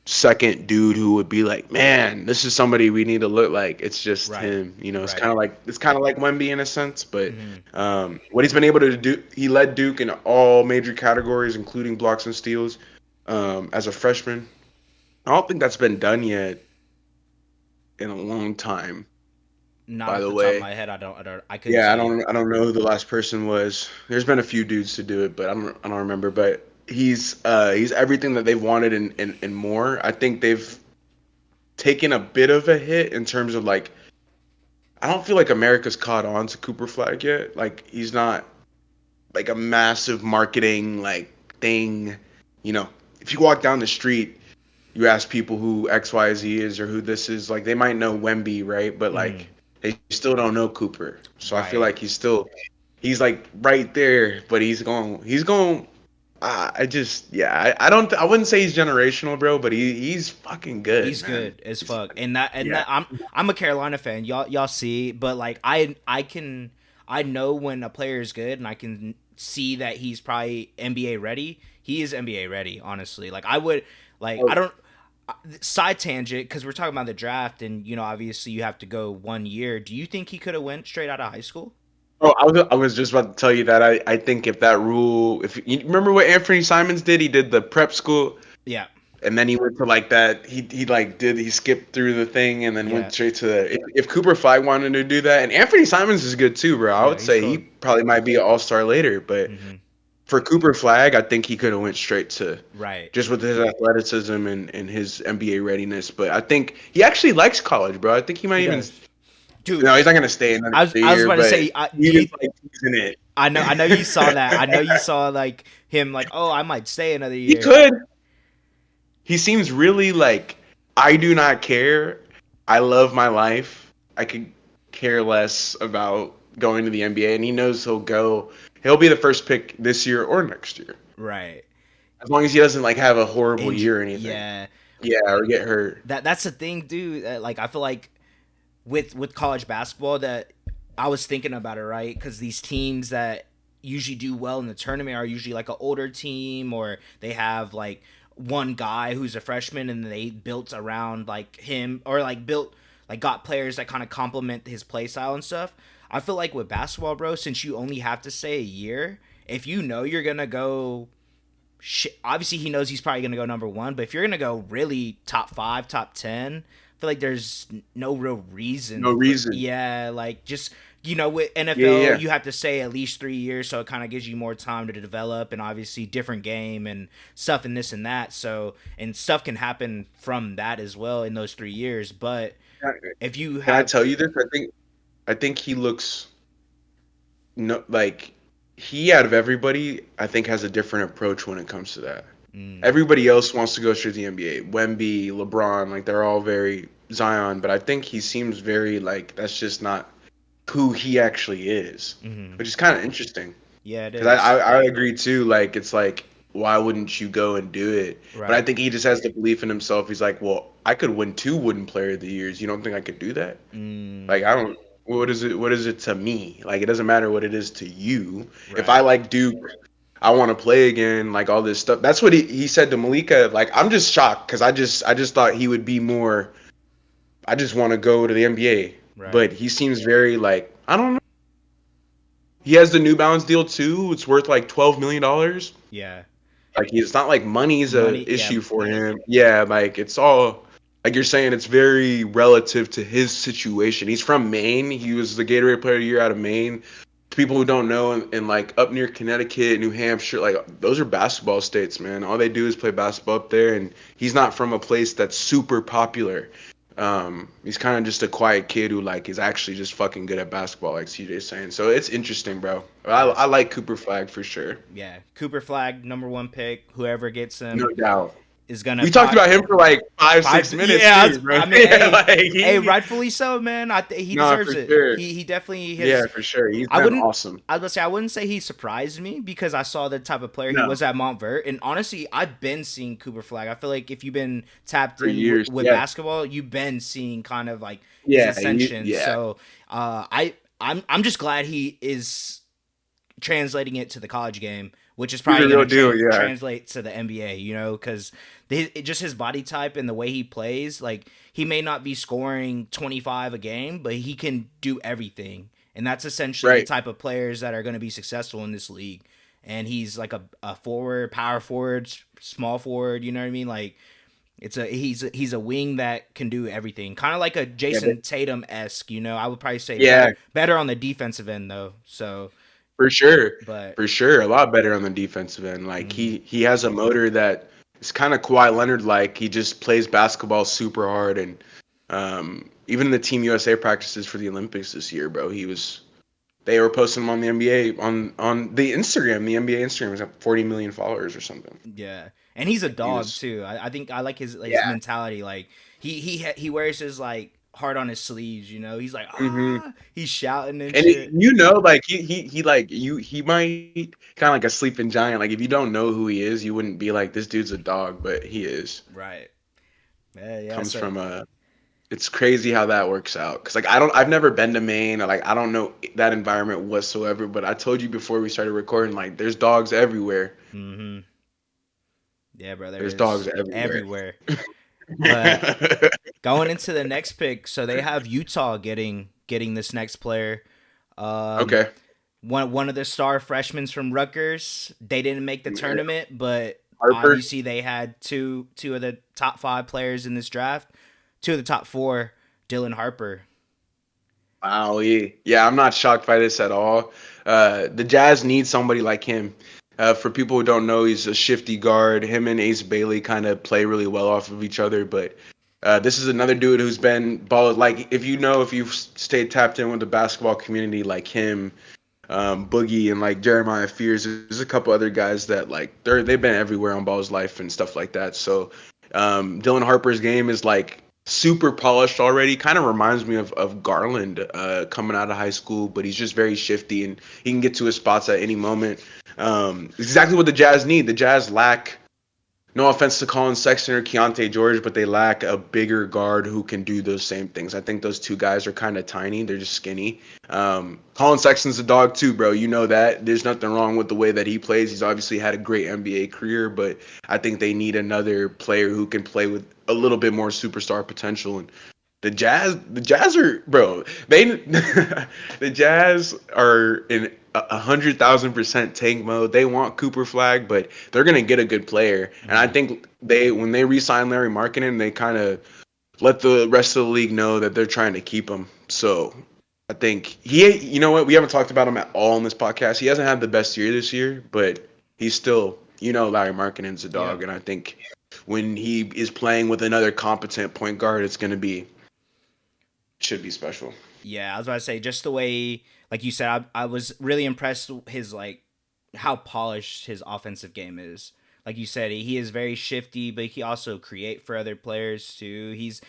second dude who would be like, man, this is somebody we need to look like. It's just Right. him. You know, Right. it's kind of like Wemby in a sense. But Hmm. what he's been able to do, he led Duke in all major categories, including blocks and steals, as a freshman. I don't think that's been done yet in a long time. Not By off the the top of way, my head, I couldn't yeah, tell you. I don't know who the last person was. There's been a few dudes to do it, but I don't remember. But he's everything that they've wanted and more. I think they've taken a bit of a hit in terms of like I don't feel like America's caught on to Cooper Flag yet. Like he's not like a massive marketing like thing. You know, if you walk down the street, you ask people who XYZ is or who this is, like they might know Wemby, right? But Hmm. like they still don't know Cooper. So I feel Right. like he's like right there, but he's going. I just yeah, I don't I wouldn't say he's generational, bro, but he's fucking good, He's man. good as fuck, and that and Yeah. that I'm a Carolina fan. Y'all see, but like I know when a player is good, and I can see that he's probably NBA ready. He is NBA ready, honestly. Like I would like I Oh, don't side tangent because we're talking about the draft, and obviously you have to go 1 year. Do you think he could have went straight out of high school? I was just about to tell you that I think if that rule, if you remember what Anthony Simons did, he did the prep school Yeah, and then he went to like that. He like did he skipped through the thing and then yeah, went straight to the. If Cooper Flag wanted to do that, and Anthony Simons is good too, bro. I yeah. would He's say he cool. probably might be an All Star later, but Hmm. for Cooper Flag, I think he could have went straight to Right. just with his athleticism and his NBA readiness. But I think he actually likes college, bro. I think he might He even. does, dude. No, he's not gonna stay another I was year, about to but say, he do is you like teasing it. I know you saw that. I know you saw like him like, oh, I might stay another He year. could. He seems really like I do not care. I love my life. I could care less about going to the NBA, and he knows he'll go. He'll be the first pick this year or next year, Right. as long as he doesn't like have a horrible year or anything. Yeah. Yeah, or get hurt. That's the thing, dude. Like I feel like with college basketball that I was thinking about it, right? Because these teams that usually do well in the tournament are usually like an older team, or they have like one guy who's a freshman and they built around like him, or like built like got players that kind of complement his play style and stuff. I feel like with basketball, bro, since you only have to stay a year, if you know you're gonna go obviously he knows he's probably going to go number one, but if you're going to go really top five, top 10, I feel like there's no real reason No for, reason. yeah, like just, with Yeah, NFL, yeah. you have to say at least 3 years. So it kind of gives you more time to develop, and obviously different game and stuff and this and that. So, and stuff can happen from that as well in those 3 years. But Can if you can I have, tell you this? I think he looks no like he out of everybody. I think has a different approach when it comes to that. mm, Everybody else wants to go straight to the NBA. Wemby, LeBron, like they're all very Zion, but I think he seems very like that's just not who he actually is, mm-hmm. which is kind of interesting. Yeah, it Because is. I agree too. Like it's like why wouldn't you go and do it? But I Right. think he just has the belief in himself. He's like, well, I could win two Wooden Player of the Years. You don't think I could do that? Mm, Like I don't. What is it? What is it to me? Like it doesn't matter what it is to you. If I right. like Duke, I want to play again. Like all this stuff. That's what he said to Malika. Like I'm just shocked because I just thought he would be more. I just want to go to the NBA. Right. But he seems very like I don't know. He has the New Balance deal too. It's worth like $12 million. Yeah. Like it's not like money's a Money. Yeah. issue for him. Yeah, like it's all like you're saying. It's very relative to his situation. He's from Maine. He was the Gatorade Player of the Year out of Maine. To people who don't know, in like up near Connecticut, New Hampshire, like those are basketball states, man. All they do is play basketball up there, and he's not from a place that's super popular. He's kind of just a quiet kid who like is actually just fucking good at basketball, like CJ's saying. So it's interesting, bro. I Yes. like Cooper Flag for sure, Yeah, Cooper Flag, number one pick. Whoever gets no him doubt. is gonna We talked probably about him for like five, five. 6 minutes Yeah, too, bro. I mean, Yeah, hey, like rightfully so, man. He no, deserves for it. sure. He definitely Yeah, has. for sure. He's I been wouldn't. awesome. I was gonna say I wouldn't say he surprised me because I saw the type of player he No, was at Montvert, and honestly, I've been seeing Cooper Flag. I feel like if you've been tapped for in years. with Yeah, basketball, you've been seeing kind of like his yeah, ascension. yeah. So, I'm just glad he is translating it to the college game, which is He's probably a going real to deal, yeah. translate to the NBA, you know, because just his body type and the way he plays, like he may not be scoring 25 a game, but he can do everything. And that's essentially the Right. type of players that are going to be successful in this league. And he's like a forward, power forward, small forward, you know what I mean? Like he's a wing that can do everything. Kind of like a Yeah, Jason Tatum-esque, you know. I would probably say yeah, better on the defensive end though. So, for sure. but For sure. A lot better on the defensive end. Like mhm. he has a motor that is kind of Kawhi Leonard like. He just plays basketball super hard, and even in the Team USA practices for the Olympics this year, bro, they were posting him on the NBA on the Instagram. The NBA Instagram has got 40 million followers or something. Yeah, and he's a He dog was too. I think I like his yeah. mentality. Like he wears his like heart on his sleeves. You know, he's like hmm he's shouting and And shit. like he like he might kind of like a sleeping giant. Like if you don't know who he is, you wouldn't be like this dude's a dog, but he is. Right. Yeah. Yeah. Comes So from a It's crazy how that works out. Cause like I've never been to Maine. Like I don't know that environment whatsoever. But I told you before we started recording, like there's dogs everywhere. hmm yeah, bro. There There's dogs is everywhere. everywhere. But going into the next pick, so they have Utah getting this next player. Um, Okay, one of the star freshmen from Rutgers. They didn't make the tournament, but Harper. obviously they had two of the top 5 players in this draft. Two of the top 4, Dylan Harper. Wow, yeah. I'm not shocked by this at all. The Jazz need somebody like him. For people who don't know, he's a shifty guard. Him and Ace Bailey kind of play really well off of each other, but this is another dude who's been ball like if you've stayed tapped in with the basketball community like him, Boogie and like Jeremiah Fears. There's a couple other guys that like they've been everywhere on Ball's Life and stuff like that. So Dylan Harper's game is like super polished already. Kind of reminds me of Garland coming out of high school, but he's just very shifty and he can get to his spots at any moment. It's exactly what the Jazz need. The Jazz lack. No offense to Colin Sexton or Keontae George, but they lack a bigger guard who can do those same things. I think those two guys are kind of tiny. They're just skinny. Colin Sexton's a dog too, bro. You know that. There's nothing wrong with the way that he plays. He's obviously had a great NBA career, but I think they need another player who can play with a little bit more superstar potential. And the Jazz are, bro. The Jazz are in 100,000% tank mode. They want Cooper Flagg, but they're gonna get a good player. And I Mhm. think when they re-sign Larry Markkinen, they kind of let the rest of the league know that they're trying to keep him. So I think you know what, we haven't talked about him at all in this podcast. He hasn't had the best year this year, but he's still, Larry Markkinen's a Yeah. dog, and I think when he is playing with another competent point guard, should be special. Yeah, I was about to say just the way, like you said, I was really impressed with his like how polished his offensive game is. Like you said, he is very shifty, but he also create for other players too. He's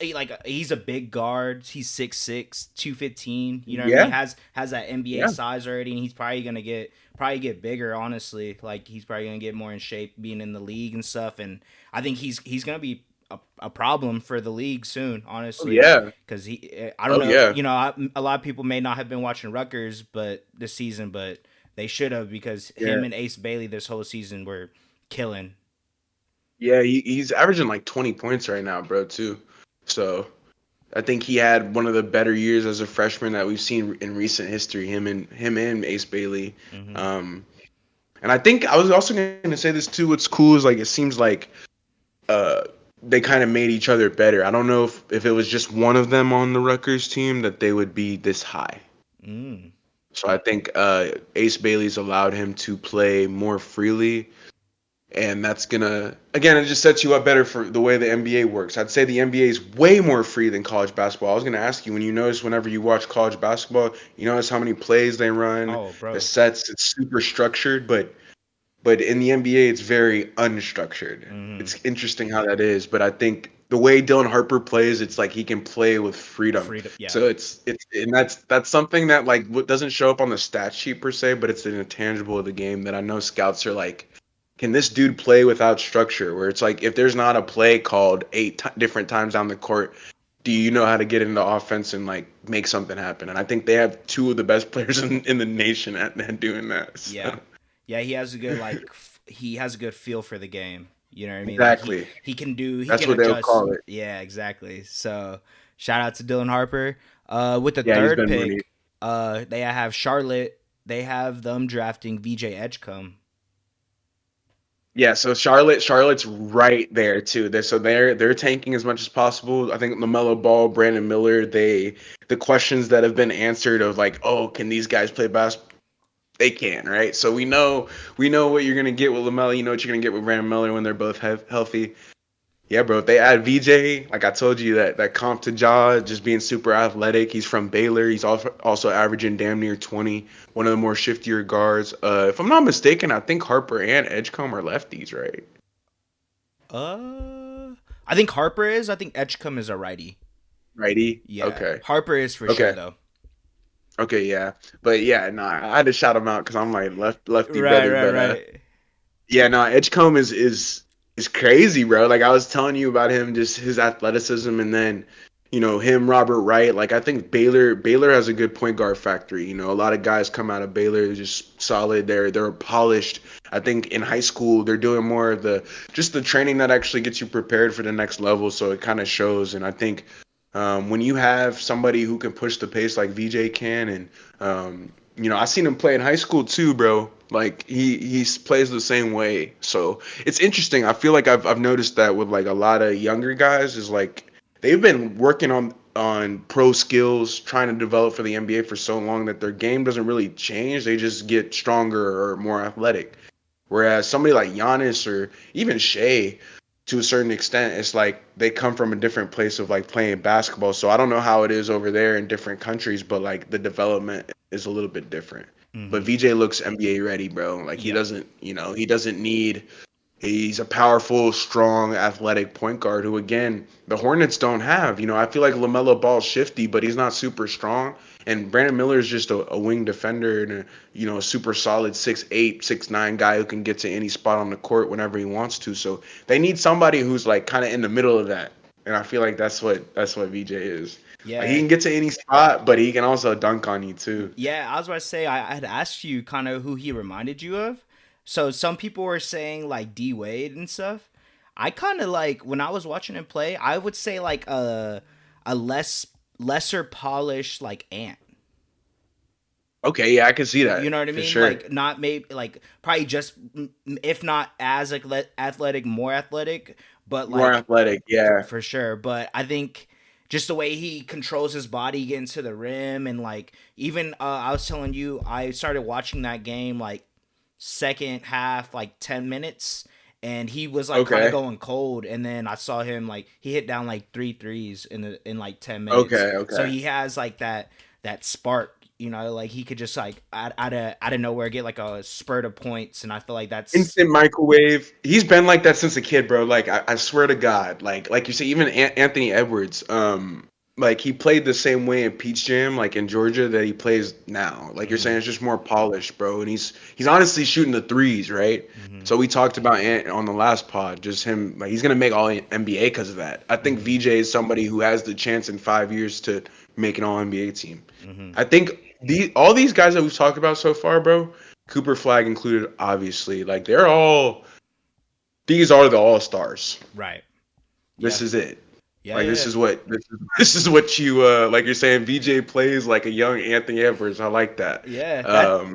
a big guard. He's 6'6", 215. You know what I mean? Yeah, Has that NBA yeah. size already, and he's probably gonna get bigger. Honestly, like he's probably gonna get more in shape being in the league and stuff. And I think he's gonna be a problem for the league soon. Oh Honestly, yeah. because I don't Oh know, yeah. a lot of people may not have been watching Rutgers but this season, but they should have, because Yeah. him and Ace Bailey this whole season were killing. Yeah, he's averaging like 20 points right now, bro, too. So I think he had one of the better years as a freshman that we've seen in recent history. Him and Ace Bailey. Hmm Um, and I think I was also going to say this too. What's cool is like it seems like uh, they kind of made each other better. I don't know if it was just one of them on the Rutgers team that they would be this high. mm. So I think Ace Bailey's allowed him to play more freely, and that's gonna again it just sets you up better for the way the NBA works. I'd say the NBA is way more free than college basketball. I was gonna ask you, when you notice whenever you watch college basketball, you notice how many plays they run, Oh, the bro. sets. It's super structured, but in the NBA it's very unstructured. Hmm It's interesting how that is, but I think the way Dylan Harper plays, it's like he can play with freedom. Freedom. Yeah. So it's and that's something that like doesn't show up on the stat sheet per se, but it's an intangible of the game that I know scouts are like, can this dude play without structure? Where it's like if there's not a play called different times down the court, do you know how to get into offense and like make something happen? And I think they have two of the best players in the nation at doing that. Yeah, So. yeah. He has a good he has a good feel for the game. You know what I mean? Like Exactly. he That's can what they'll adjust. call it. Yeah, exactly. So shout out to Dylan Harper. With the Yeah, he's third been money. pick, they have Charlotte. They have them drafting VJ Edgecombe. Yeah, so Charlotte's right there too. They're tanking as much as possible. I think LaMelo Ball, Brandon Miller, the questions that have been answered of like, oh, can these guys play basketball? They can, right? So we know what you're gonna get with LaMelo. You know what you're gonna get with Brandon Miller when they're both healthy. Yeah, bro. If they add VJ, like I told you, that comp to Ja, just being super athletic. He's from Baylor. He's also averaging damn near 20. One of the more shiftier guards. If I'm not mistaken, I think Harper and Edgecombe are lefties, right? I think Harper is. I think Edgecombe is a righty. Righty. Yeah, Okay. Harper is for sure Okay. though. Okay. Yeah. But yeah, no, I had to shout him out because I'm like lefty Right, brother. right, But right. yeah, no, Edgecombe is crazy, bro. Like I was telling you about him, just his athleticism, and then him, Robert Wright. Like I think Baylor has a good point guard factory. A lot of guys come out of Baylor just solid. They're polished. I think in high school they're doing more of the training that actually gets you prepared for the next level. So it kind of shows. And I think when you have somebody who can push the pace like VJ can, and I seen him play in high school too, bro. Like he plays the same way. So it's interesting. I feel like I've noticed that with like a lot of younger guys is like they've been working on pro skills, trying to develop for the NBA for so long that their game doesn't really change. They just get stronger or more athletic. Whereas somebody like Giannis or even Shea, to a certain extent, it's like they come from a different place of like playing basketball. So I don't know how it is over there in different countries, but like the development is a little bit different. But Hmm. VJ looks NBA ready, bro. Like he Yep. doesn't, he doesn't need. He's a powerful, strong, athletic point guard who, again, the Hornets don't have. I feel like LaMelo Ball's shifty, but he's not super strong. And Brandon Miller is just a wing defender and a super solid 6'8", 6'9" guy who can get to any spot on the court whenever he wants to. So they need somebody who's like kind of in the middle of that. And I feel like that's what VJ is. Like he Yeah. can get to any spot, but he can also dunk on you too. Yeah, I was about to say I had asked you kind of who he reminded you of. So some people were saying like D Wade and stuff. I kind of like when I was watching him play, I would say like a lesser polished like Ant. Okay, yeah, I can see You that know what I for mean? sure. Like not maybe like probably just if not as athletic, more athletic, but More like athletic, yeah. for sure. But I think just the way he controls his body getting to the rim and like even I was telling you I started watching that game like second half like 10 minutes and he was like kind of Okay, going cold and then I saw him like he hit down like three threes in like 10 minutes. okay, So okay. he has like that spark, like he could just like out of nowhere get like a spurt of points and I feel like that's Instant microwave. He's been like that since a kid, bro. Like I swear to God, like you say, even Anthony Edwards, like he played the same way in Peach Jam, like in Georgia, that he plays now. Like you're saying, mhm, it's just more polished, bro. And he's honestly shooting the threes, right? mhm, So we talked about Ant on the last pod, just him, like he's gonna make all NBA because of that. I think mhm, VJ is somebody who has the chance in 5 years to make an All NBA team. mhm. I think all these guys that we've talked about so far, bro, Cooper Flag included, obviously, like these are the all stars. Right. Yeah. This is it. Yeah, Like yeah, this yeah. is what this is what you like you're saying. VJ plays like a young Anthony Edwards. I like that. Yeah,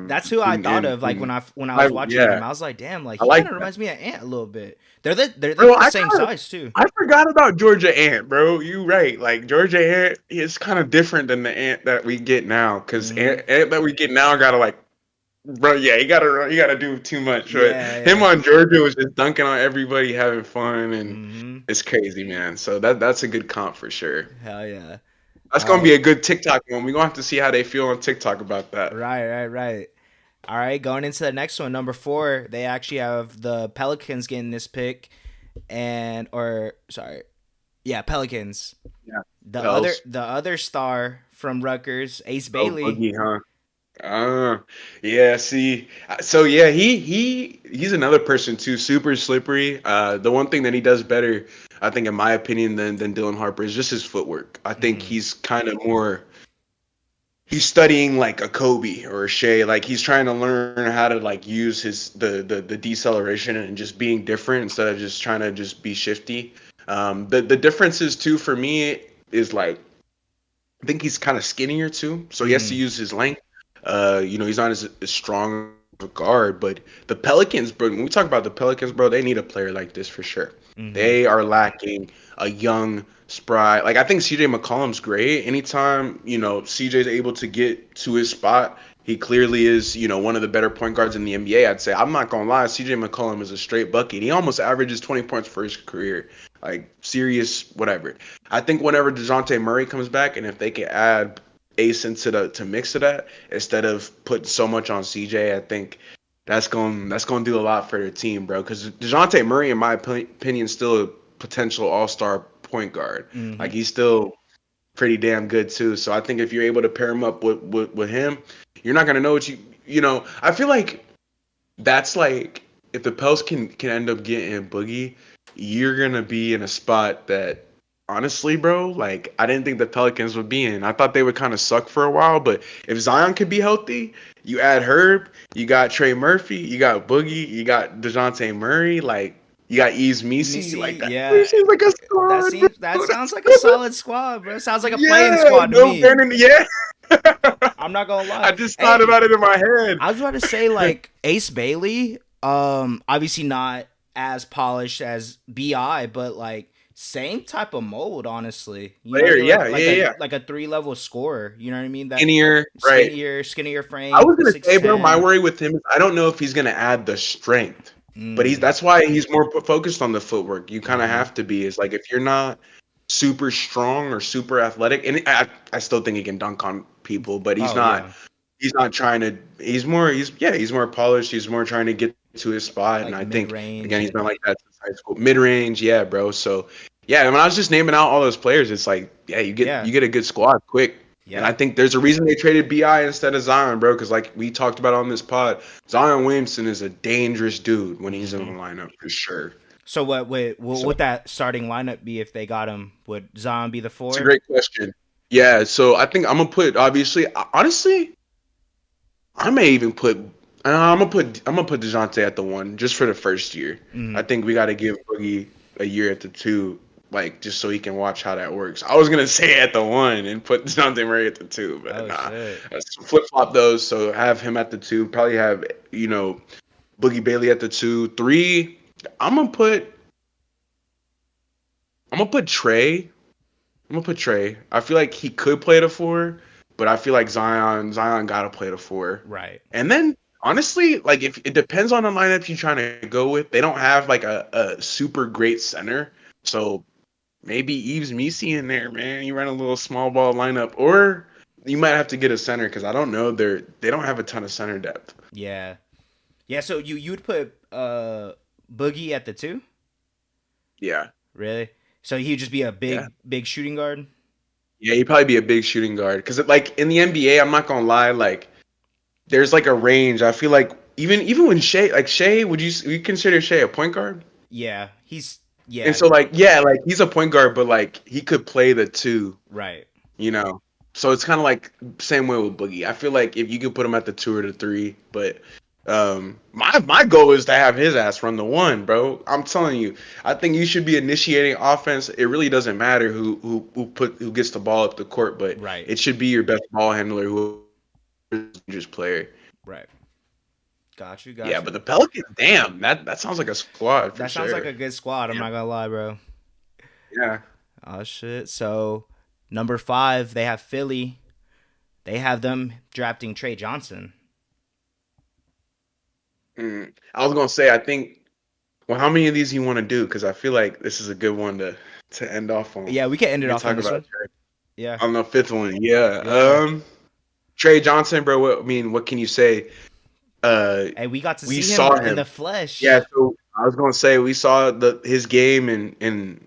that's who I thought of. Like And when I was watching yeah, him, I was like, damn, like I he like kind of that, reminds me of Ant a little bit. They're bro. like the same size too. I forgot about Georgia Ant, bro. You right. Like Georgia Ant is kind of different than the Ant that we get now, because Hmm. Ant that we get now gotta like. Bro, yeah, you gotta do too much. But Yeah, him yeah. on Georgia was just dunking on everybody, having fun, and Hmm. it's crazy, man. So that's a good comp for sure. Hell yeah. That's All gonna right, be a good TikTok one. We're gonna have to see how they feel on TikTok about that. right, right, right. All right, going into the next one, number four, they actually have the Pelicans getting this pick, and or sorry, yeah, Pelicans. Yeah. The other Pels. the other star from Rutgers, Ace Oh, Bailey. Boogie, huh? Uh, yeah, see, so yeah, he's another person too, super slippery. The one thing that he does better, I think, in my opinion, than Dylan Harper is just his footwork. I think Mm-hmm. he's kind of more. He's studying like a Kobe or a Shea. Like he's trying to learn how to like use the deceleration and just being different instead of just trying to just be shifty. The differences too for me is like I think he's kind of skinnier too, so he has to Mm-hmm. use his length. He's not as strong of a guard, but the Pelicans, bro. When we talk about the Pelicans, bro, they need a player like this for sure. Mm-hmm. They are lacking a young, spry. Like I think CJ McCollum's great. Anytime CJ's able to get to his spot, he clearly is one of the better point guards in the NBA. I'd say. I'm not gonna lie, CJ McCollum is a straight bucket. He almost averages 20 points for his career. Like serious, whatever. I think whenever DeJounte Murray comes back, and if they can add Ace into to mix to that instead of putting so much on CJ, I think that's going to do a lot for their team, bro. Because DeJounte Murray, in my opinion, is still a potential All Star point guard. Mm-hmm. Like he's still pretty damn good too. So I think if you're able to pair him up with him, you're not gonna know what I feel like that's like if the Pels can end up getting Boogie, you're gonna be in a spot that honestly, bro, like I didn't think the Pelicans would be in. I thought they would kind of suck for a while, but if Zion could be healthy, you add Herb, you got Trey Murphy, you got Boogie, you got DeJounte Murray, like you got Eves Misi, Missy, like that yeah, seems like a that squad, seems that bro. sounds like a solid squad, bro. Sounds like a playing Yeah, squad to no me. Brandon, yeah. I'm not gonna lie. I just thought Hey, about it in my head. I was about to say like Ace Bailey, obviously not as polished as Bi, but like same type of mold, honestly. You know what I Player, mean? Like yeah, yeah, yeah. like a 3 level scorer. You know what I mean? That Skinnier, right? skinnier I frame, was gonna six say, bro, my ten. worry with him is I don't know if he's gonna add the strength, but he's Mm, that's why he's more focused on the footwork. You kind of mm-hmm. have to be. Is like if you're not super strong or super athletic, and I still think he can dunk on people, but he's Oh not. yeah, He's not trying to. He's more polished. He's more trying to get to his spot, and like I mid think again range. he's been like that since high school. Mid range, yeah, bro. So yeah, when I was just naming out all those players, it's like yeah, Yeah, you get a good squad quick. And I yeah. think there's a reason they traded Bi instead of Zion, bro. Because like we talked about on this pod, Zion Williamson is a dangerous dude when he's in the Mm-hmm. lineup for sure. So what So would that starting lineup be if they got him? Would Zion be the it's a four? great question. Yeah, so I think I'm gonna put obviously honestly I may even put. I'm gonna put Dejounte at the one just for the first year. I Mm. think we got to give Boogie a year at the two, like just so he can watch how that works. I was gonna say at the one and put Dejounte Murray at the two, but Oh nah. shit. Let's flip flop those. So have him at the two. Probably have Boogie Bailey at the two. Three. I'm gonna put. I'm gonna put Trey. I'm gonna put Trey. I feel like he could play the four, but I feel like Zion gotta play the four. Right. And then honestly, like if it depends on the lineup you're trying to go with. They don't have like a super great center, so maybe Eves Misi in there, man. You run a little small ball lineup, or you might have to get a center because I don't know they don't have a ton of center depth. Yeah. Yeah. So you'd put Boogie at the two, Yeah, really? So he'd just be a yeah, big shooting guard. yeah. He'd probably be a big shooting guard because like in the NBA, I'm not gonna lie, like there's like a range. I feel like even when Shea, would you consider Shea a point guard? Yeah. And Yeah. so like yeah, like he's a point guard, but like he could play the two, Right. you know. So it's kind of like same way with Boogie. I feel like if you could put him at the two or the three, but my goal is to have his ass run the one, bro. I'm telling you, I think you should be initiating offense. It really doesn't matter who gets the ball up the court, but Right. it should be your best ball handler who is just player. Right. Got you. Yeah, Got but you. the Pelicans, damn, that sounds like a squad for That sounds like sure. a good squad. I'm Yeah, not gonna lie, bro. yeah. Oh shit. So number 5, they have Philly. They have them drafting Trey Johnson. I was gonna say, I think. Well, how many of these you want to do? Because I feel like this is a good one to end off on. Yeah, we can end We it can off on talk this about one. Trey Yeah. on the fifth one. Yeah. Yeah. Trey Johnson, bro. I mean, what can you say? Hey, we got to We see him saw in him. the Yeah. flesh. So I was gonna say we saw his game, and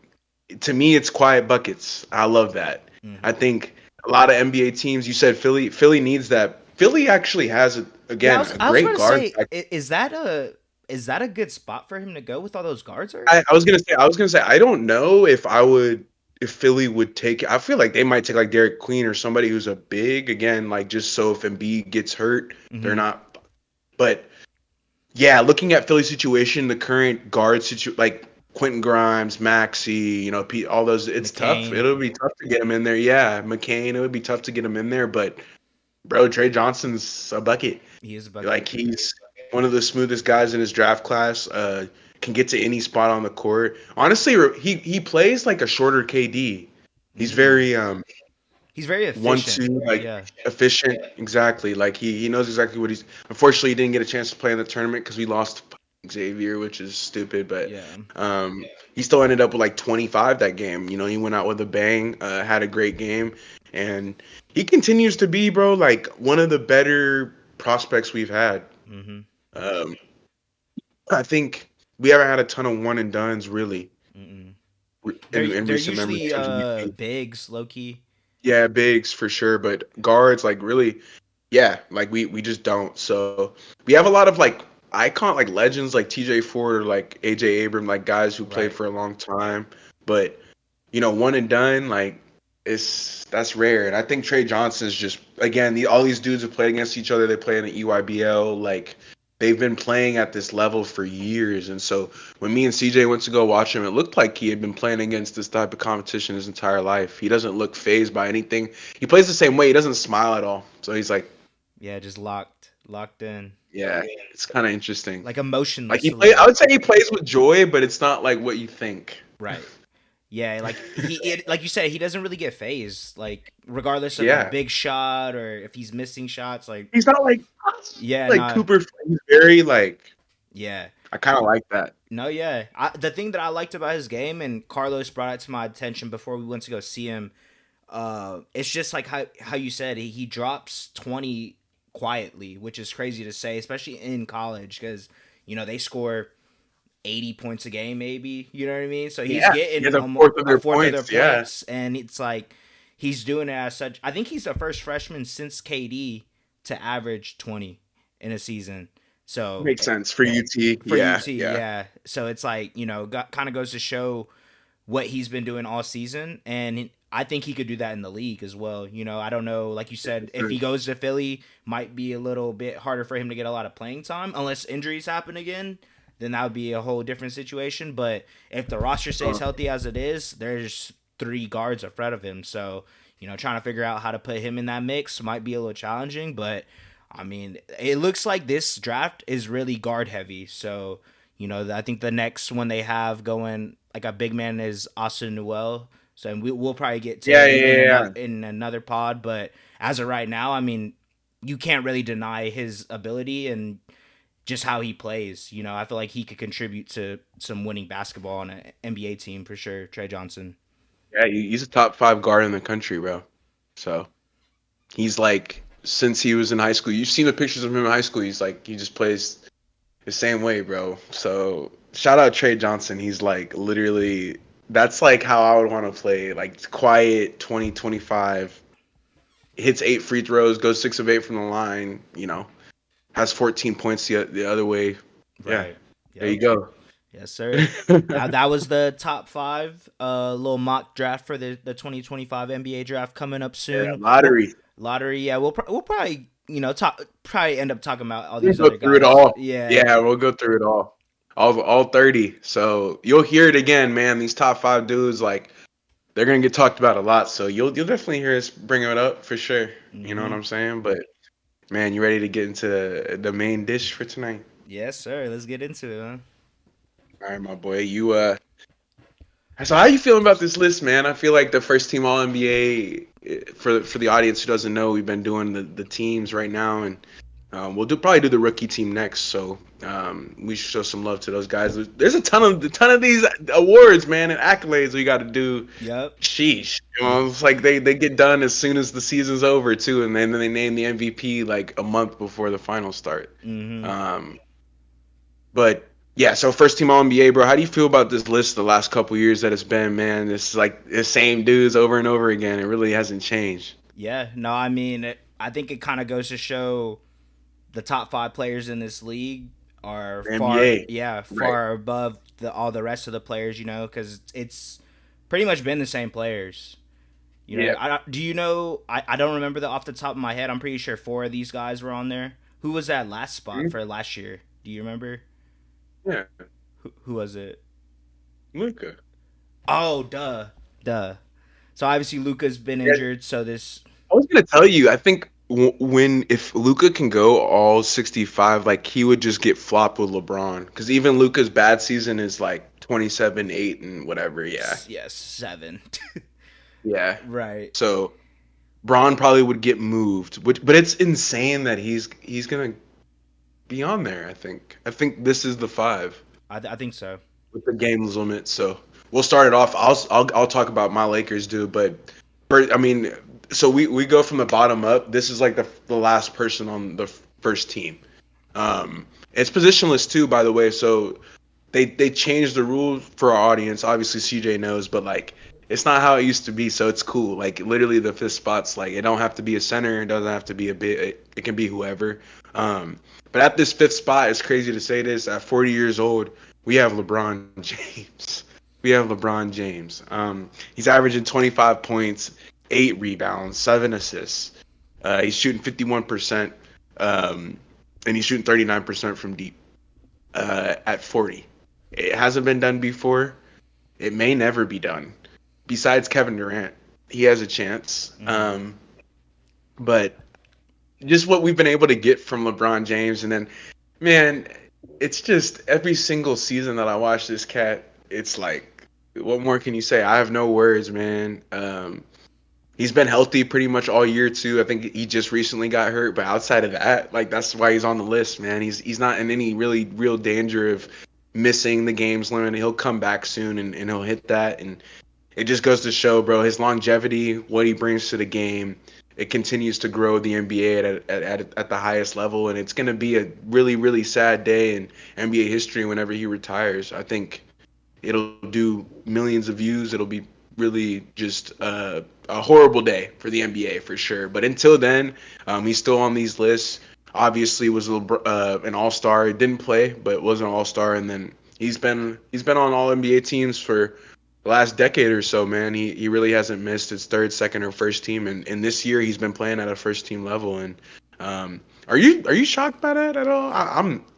to me, it's quiet buckets. I love that. I Hmm. think a lot of NBA teams. You said Philly. Philly needs that. Philly actually has Yeah, again a I was great going to guard. say, is that a good spot for him to go with all those guards hurt? I was gonna say I don't know if I would if Philly would take. I feel like they might take like Derek Queen or somebody who's a big again, like just so if Embiid gets hurt, they're Mm-hmm. not. But yeah, looking at Philly's situation, the current guard like Quentin Grimes, Maxey, Pete, all those, it's tough. McCain, It'll be tough to get him in there. Yeah, McCain, it would be tough to get him in there. But bro, Trey Johnson's a bucket. he is a Like bucket. he's one of the smoothest guys in his draft class. Can get to any spot on the court. Honestly, he plays like a shorter KD. He's Mm. very He's very one efficient. two like Yeah. efficient. Exactly. Like he knows exactly what he's. Unfortunately, he didn't get a chance to play in the tournament because we lost to Xavier, which is stupid. But Yeah. he still ended up with like 25 that game. He went out with a bang. Had a great game, and he continues to be, bro, like one of the better prospects we've had. Mm-hmm. Um, I think we haven't had a ton of one and dones really Mm-mm. in They're recent memory in usually terms of UT. bigs, low key. Yeah, bigs for sure, but guards like really, yeah, like we just don't. So we have a lot of like icon like legends like TJ Ford or like AJ Abram, like guys who played Right. for a long time, but one and done like that's rare. And I think Trey Johnson's just again all these dudes have played against each other. They play in the EYBL like. They've been playing at this level for years, and so when me and CJ went to go watch him, it looked like he had been playing against this type of competition his entire life. He doesn't look phased by anything. He plays the same way. He doesn't smile at all. So he's like, Yeah, just locked in, yeah, it's kind of interesting. like Like emotionless he a play, I little. would say he plays with joy, but it's not like what you think. Right. Yeah, like you said, he doesn't really get phased. Like regardless of a Yeah, big shot or if he's missing shots, like he's not yeah, like nah, Cooper. He's very like yeah. I kind of like that. No, yeah. The thing that I liked about his game, and Carlos brought it to my attention before we went to go see him, it's just like how you said he drops 20 quietly, which is crazy to say, especially in college, because they score 80 points a game, maybe. You know what I mean? So he's Yeah, he getting has a almost fourth of a their fourth of their points. Yeah, points, and it's like he's doing it as such. I think he's the first freshman since KD to average 20 in a season. So makes sense for UT. for Yeah, UT, yeah. yeah. So it's like kind of goes to show what he's been doing all season, and I think he could do that in the league as well. I don't know, like you said, if he goes to Philly, might be a little bit harder for him to get a lot of playing time unless injuries happen again. Then that would be a whole different situation. But if the roster stays healthy as it is, there's three guards in front of him. So trying to figure out how to put him in that mix might be a little challenging, but I mean, it looks like this draft is really guard heavy. So, I think the next one they have going like a big man is Austin Newell. So and we'll probably get to Yeah, him yeah, yeah. in another pod. But as of right now, I mean, you can't really deny his ability and just how he plays. I feel like he could contribute to some winning basketball on an NBA team for sure. Trey Johnson. Yeah, he's a top five guard in the country, bro. So he's like since he was in high school. You've seen the pictures of him in high school. He's like he just plays the same way, bro. So shout out Trey Johnson. He's like literally that's like how I would want to play. Like quiet 2025 hits 8 free throws, goes 6 of 8 from the line. Has 14 points the other way. Yeah, Right. there you Yep. go. Yes, sir. That was the top five. Little mock draft for the 2025 NBA draft coming up Yeah, soon. Well, lottery. lottery. Yeah, we'll probably probably end up talking about all We'll these go other through it guys. all. Yeah. Yeah, we'll go through it all 30. So you'll hear it again, man. These top five dudes, like they're gonna get talked about a lot. So you'll definitely hear us bring it up for sure. You know what Hmm. I'm saying? But man, you ready to get into the main dish for tonight? Yes, sir. Let's get into it, man. All right, my boy. So how you feeling about this list, man? I feel like the first team All NBA for the audience who doesn't know, we've been doing the teams right now, and we'll probably do the rookie team next. So we should show some love to those guys. There's a ton of these awards, man, and accolades we got to do. Yep. Sheesh, it's like they get done as soon as the season's over too, and then they name the MVP like a month before the finals start. Hmm. Um, but yeah, so first team All NBA, bro. How do you feel about this list the last couple years that it's been, man? It's like the same dudes over and over again. It really hasn't changed. Yeah. No, I mean, I think it kind of goes to show the top five players in this league are The far, NBA, yeah, right? far above all the rest of the players. Because it's pretty much been the same players. Yeah. Do you know? I don't remember the off the top of my head. I'm pretty sure four of these guys were on there. Who was that last spot Mhm. for last year? Do you remember? Yeah. Who was it? Luca. Oh, duh. So obviously Luca's been Yeah. injured. So this, I was gonna tell you. I think when if Luca can go all 65, like he would just get flopped with LeBron. Because even Luca's bad season is like 27, 8, and whatever. Yeah. yes, 7. Yeah. Right. So Braun probably would get moved, but it's insane that he's gonna be on there. I think this is the five I think so. with the games limit. So we'll start it off. I'll talk about my Lakers, dude. But I mean, so we go from the bottom up. This is like the last person on the first team. It's positionless too, by the way. So they changed the rules for our audience. Obviously, CJ knows, but like it's not how it used to be. So it's cool. Like literally, the fifth spot's like it don't have to be a center. It doesn't have to be a bit. It can be whoever. But at this fifth spot, it's crazy to say this. At 40 years old, we have LeBron James. We have LeBron James. He's averaging 25 points, 8 rebounds, 7 assists. He's shooting 51%, and he's shooting 39% from deep at 40. It hasn't been done before. It may never be done. Besides Kevin Durant, he has a chance. Mm-hmm. But just what we've been able to get from LeBron James, and then, man, it's just every single season that I watch this cat, it's like, what more can you say? I have no words, man. He's been healthy pretty much all year too. I think he just recently got hurt, but outside of that, like that's why he's on the list, man. He's not in any really real danger of missing the games limit. He'll come back soon and he'll hit that, and it just goes to show, bro, his longevity, what he brings to the game. It continues to grow the NBA at the highest level, and it's going to be a really, really sad day in NBA history whenever he retires. I think it'll do millions of views. It'll be really just a horrible day for the NBA for sure. But until then, he's still on these lists. Obviously, was an All-Star. He didn't play, but was an All-Star, and then he's been on All NBA teams for the last decade or so, man. He really hasn't missed his third, second, or first team, and this year he's been playing at a first team level. And are you shocked by that at all?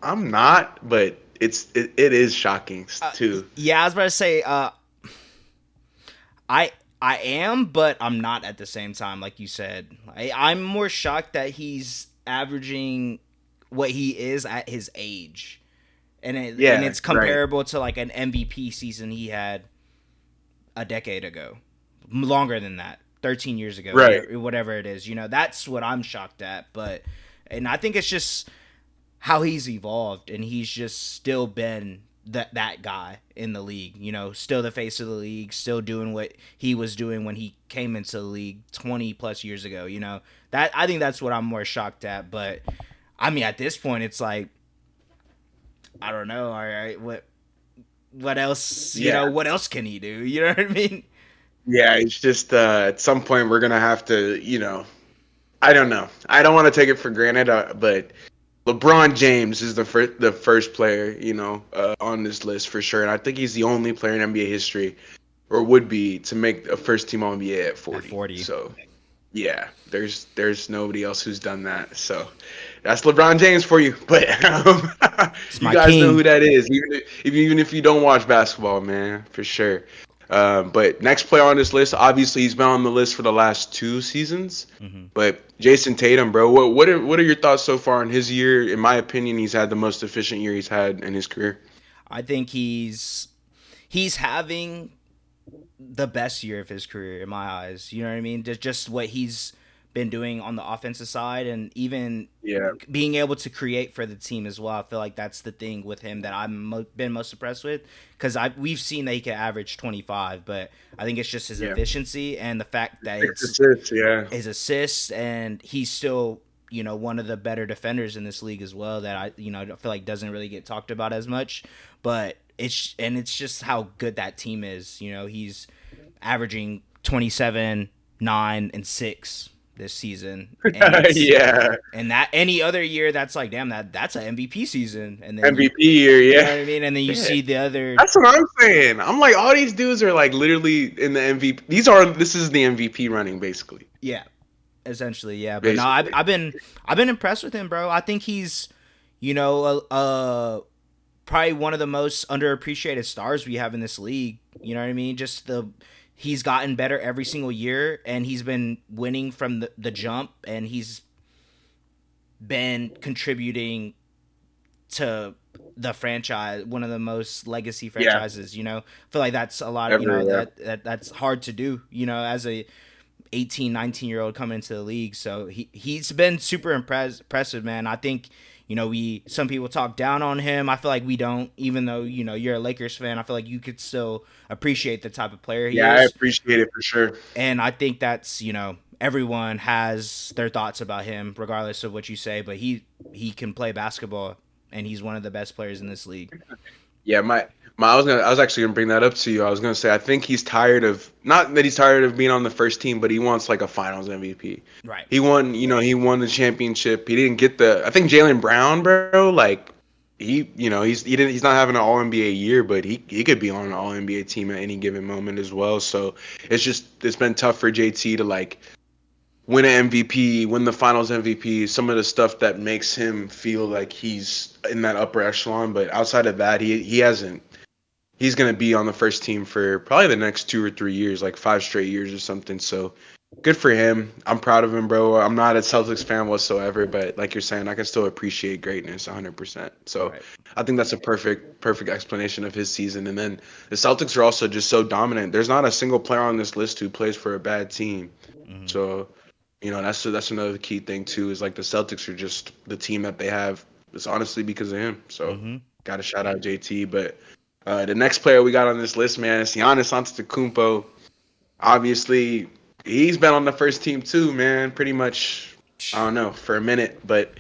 I'm not, but it is shocking too. Yeah, I was about to say. I am, but I'm not at the same time. Like you said, I'm more shocked that he's averaging what he is at his age, and Yeah, it's right. comparable to like an MVP season he had a decade ago, longer than that, 13 years ago, Right. whatever it is. That's what I'm shocked at. And I think it's just how he's evolved, and he's just still been that guy in the league. Still the face of the league, still doing what he was doing when he came into the league 20 plus years ago. That I think that's what I'm more shocked at. But I mean, at this point, it's like I don't know. All right, what else? Yeah. What else can he do? You know what I mean? Yeah, it's just at some point we're gonna have to, I don't know. I don't want to take it for granted, but LeBron James is the first player, on this list for sure, and I think he's the only player in NBA history, or would be, to make a first team All NBA at At 40. 40. So yeah, there's nobody else who's done that. So that's LeBron James for you. But It's you my guys know king. who that is, even if you don't watch basketball, man, for sure. But next player on this list, obviously he's been on the list for the last 2 seasons. Hmm. But Jason Tatum, bro, what are your thoughts so far on his year? In my opinion, he's had the most efficient year he's had in his career. I think he's having the best year of his career in my eyes. You know what I mean? Just what he's been doing on the offensive side, and even Yeah, being able to create for the team as well. I feel like that's the thing with him that I've been most impressed with, because we've seen that he can average 25, but I think it's just his yeah. efficiency and the fact that Six it's assists, yeah. his assists, and he's still one of the better defenders in this league as well, that I feel like doesn't really get talked about as much. But it's just how good that team is. He's averaging 27, 9, and 6 this season, and it's Yeah. and that any other year that's like, damn, that's an MVP season, and then MVP year, you know yeah. what I mean, and then you Yeah. see the other, That's what I'm saying. I'm like, all these dudes are like literally in the MVP. This is the MVP running, basically. yeah, essentially, yeah. But no, Basically. I've been impressed with him, bro. I think he's, you know, probably one of the most underappreciated stars we have in this league. You know what I mean? Just the he's gotten better every single year, and he's been winning from the jump, and he's been contributing to the franchise, one of the most legacy Yeah. franchises. You know, I feel like that's a lot. You know Everywhere. that's hard to do. You know, as a 18, 19 year old coming into the league. So he's been super impressive, man. I think, you know, we some people talk down on him. I feel like we don't, even though, you know, you're a Lakers fan. I feel like you could still appreciate the type of player he Yeah, I is. appreciate it for sure. And I think that's, you know, everyone has their thoughts about him, regardless of what you say. But he can play basketball, and he's one of the best players in this league. Yeah, my I was actually gonna bring that up to you. I was gonna say I think he's tired of not that he's tired of being on the first team, but he wants like a Finals MVP. Right. He won the championship. He didn't get the. I think Jalen Brown, bro, like he's not having an All NBA year, but he could be on an All NBA team at any given moment as well. So it's been tough for JT to like win an MVP, win the Finals MVP, some of the stuff that makes him feel like he's in that upper echelon. But outside of that, he hasn't. He's gonna be on the first team for probably the next 2 or 3 years, like 5 straight years or something. So good for him. I'm proud of him, bro. I'm not a Celtics fan whatsoever, but like you're saying, I can still appreciate greatness 100%. So Right. I think that's a perfect explanation of his season. And then the Celtics are also just so dominant. There's not a single player on this list who plays for a bad team. Hmm. So that's another key thing too. Is like the Celtics are just the team that they have. It's honestly because of him. So Hmm. got to shout out JT. But the next player we got on this list, man, is Giannis Antetokounmpo. Obviously, he's been on the first team too, man. Pretty much, I don't know, for a minute, but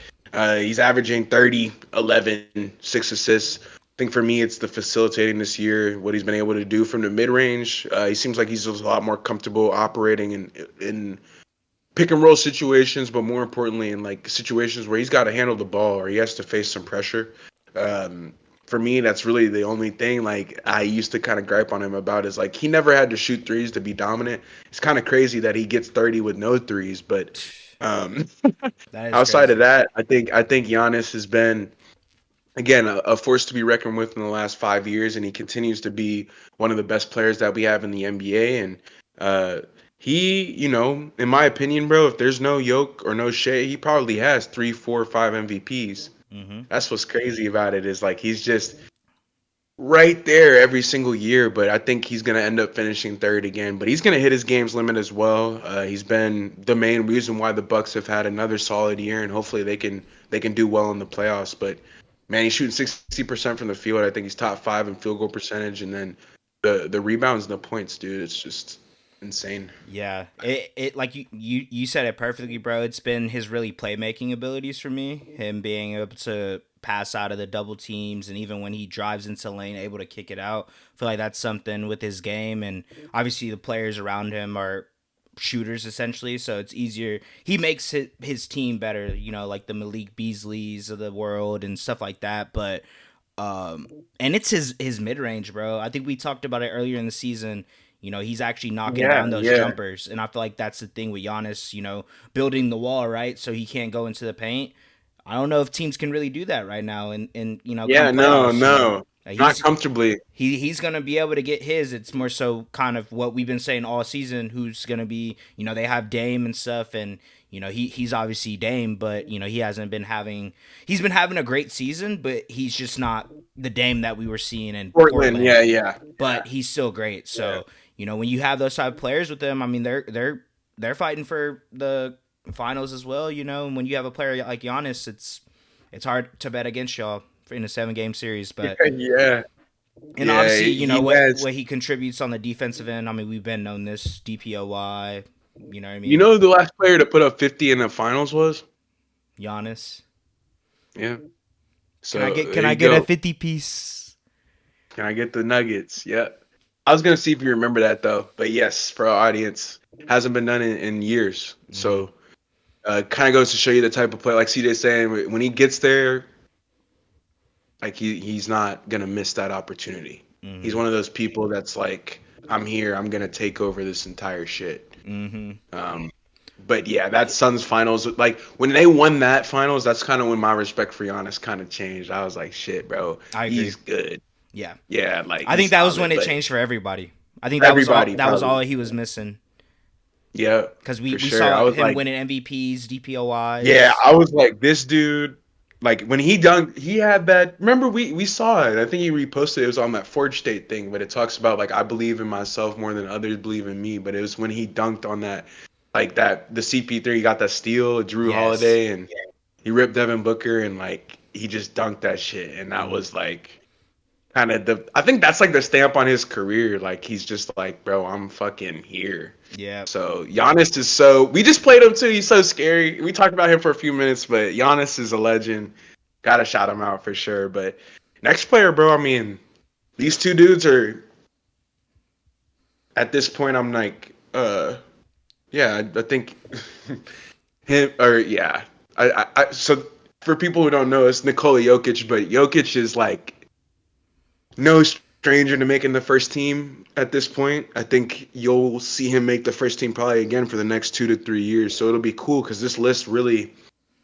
he's averaging 30, 11, 6 assists. I think for me, it's the facilitating this year, what he's been able to do from the mid range. He seems like he's just a lot more comfortable operating in pick and roll situations, but more importantly, in like situations where he's got to handle the ball or he has to face some pressure. Um, for me, that's really the only thing like I used to kind of gripe on him about is like he never had to shoot threes to be dominant. It's kind of crazy that he gets 30 with no threes, but um, That is outside of crazy. that, I think Giannis has been again a force to be reckoned with in the last 5 years, and he continues to be one of the best players that we have in the NBA. And uh, in my opinion, bro, if there's no Yoke or no Shea, he probably has three, four, five MVPs. Hmm. That's what's crazy about it is like he's just right there every single year. But I think he's gonna end up finishing third again. But he's gonna hit his game's limit as well. He's been the main reason why the Bucks have had another solid year, and hopefully they can do well in the playoffs. But man, he's shooting 60% from the field. I think he's top five in field goal percentage, and then the rebounds and the points, dude. It's just insane. Yeah, it like you said it perfectly, bro. It's been his really playmaking abilities for me. Him being able to pass out of the double teams, and even when he drives into lane, able to kick it out. I feel like that's something with his game, and obviously the players around him are shooters essentially, so it's easier. He makes his team better, you know, like the Malik Beasleys of the world and stuff like that. But and it's his mid range, bro. I think we talked about it earlier in the season. You know, he's actually knocking Yeah, down those yeah, jumpers, and I feel like that's the thing with Giannis. You know, building the wall right so he can't go into the paint. I don't know if teams can really do that right now, and you know, come yeah. No, playoffs, you know, no, not he's comfortably. he's gonna be able to get his. It's more so kind of what we've been saying all season. Who's gonna be? You know, they have Dame and stuff, and you know he's obviously Dame, but you know he hasn't been having. He's been having a great season, but he's just not the Dame that we were seeing in Portland, Portland. yeah, yeah, yeah, But he's still great. yeah. So you know when you have those type of players with them, I mean they're fighting for the finals as well. You know, and when you have a player like Giannis, it's hard to bet against y'all in a 7 game series, but Yeah, and yeah. obviously, you know He has. what he contributes on the defensive end. I mean, we've been known this DPOY. You know what I You mean? know who the last player to put up 50 in the finals was? Giannis. Yeah. Can I So get there can I you get a go. 50 piece? Can I get the Nuggets? Yeah. I was gonna see if you remember that though, but yes, for our audience, hasn't been done in years. Hmm. So Kind of goes to show you the type of player, like CJ's saying, when he gets there, like he's not gonna miss that opportunity. He's Mm-hmm. one of those people that's like, I'm here, I'm gonna take over this entire shit. Mm-hmm. Um, but yeah, that Suns finals, like when they won that finals, that's kind of when my respect for Giannis kind of changed. I was like, shit, bro, I agree. he's good. Yeah. Yeah, like I he's think that was when solid. it But changed for everybody. I think for that was all everybody, that was all probably. he was missing. Yeah, Because for we sure. saw I was him like, winning MVPs, yeah, DPOIs. I was like, this dude, like when he dunked, he had that. Remember, we saw it. I think he reposted it. It was on that Forge State thing, but it talks about like I believe in myself more than others believe in me. But it was when he dunked on that, like that the CP3 he got that steal, Drew Yes. Holiday, and he ripped Devin Booker, and like he just dunked that shit, and that Mm-hmm. was like kind of the. I think that's like the stamp on his career. Like he's just like, bro, I'm fucking here. Yeah. So Giannis is so. We just played him too. He's so scary. We talked about him for a few minutes, but Giannis is a legend. Gotta shout him out for sure. But next player, bro. I mean, these two dudes are at this point. I'm like, yeah. I think him or yeah. So for people who don't know, it's Nikola Jokic, but Jokic is like no stranger to making the first team at this point. I think you'll see him make the first team probably again for the next 2 to 3 years. So it'll be cool because this list really,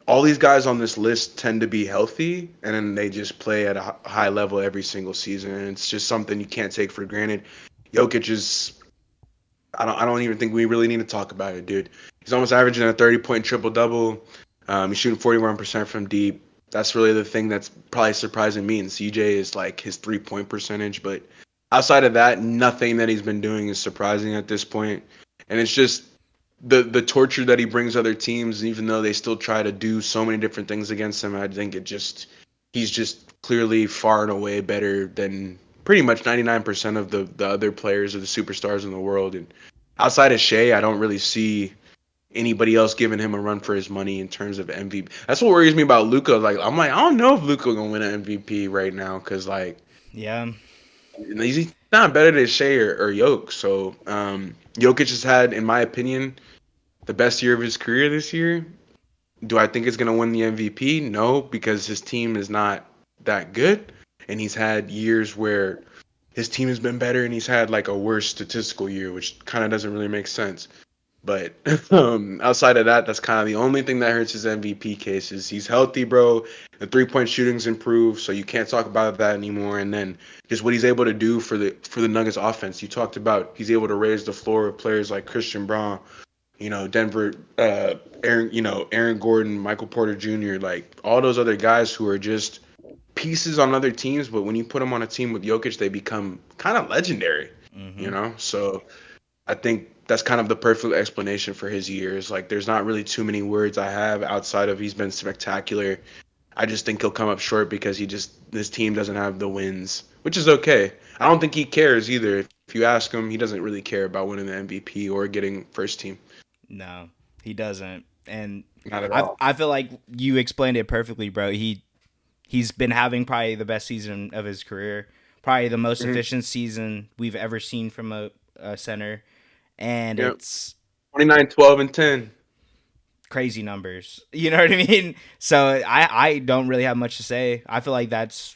all these guys on this list tend to be healthy and then they just play at a high level every single season. And it's just something you can't take for granted. Jokic is, I don't even think we really need to talk about it, dude. He's almost averaging a 30-point triple double. He's shooting 41% from deep. That's really the thing that's probably surprising me. And CJ is like his 3-point percentage. But outside of that, nothing that he's been doing is surprising at this point. And it's just the torture that he brings other teams, even though they still try to do so many different things against him. I think he's just clearly far and away better than pretty much 99% of the other players or the superstars in the world. And outside of Shea, I don't really see anybody else giving him a run for his money in terms of MVP. That's what worries me about Luka. Like I'm like I don't know if Luka gonna win an MVP right now because like Yeah. he's not better than Shea or Jokic. So Jokic has had, in my opinion, the best year of his career this year. Do I think he's gonna win the MVP? No, because his team is not that good, and he's had years where his team has been better, and he's had like a worse statistical year, which kind of doesn't really make sense. But outside of that, that's kind of the only thing that hurts his MVP case is he's healthy, bro. The 3-point shooting's improved, so you can't talk about that anymore. And then just what he's able to do for the Nuggets offense. You talked about he's able to raise the floor with players like Christian Braun, Denver, Aaron Gordon, Michael Porter Jr., like all those other guys who are just pieces on other teams, but when you put them on a team with Jokic, they become kind of legendary, Mm-hmm. So I think that's kind of the perfect explanation for his years. Like, there's not really too many words I have outside of he's been spectacular. I just think he'll come up short because this team doesn't have the wins, which is okay. I don't think he cares either. If you ask him, he doesn't really care about winning the MVP or getting first team. No, he doesn't. And Not at I all. I feel like you explained it perfectly, bro. He's been having probably the best season of his career, probably the most Mm-hmm. efficient season we've ever seen from a center, and Yep. it's 29, 12, and 10. crazy numbers. You know what I mean? So I don't really have much to say. I feel like that's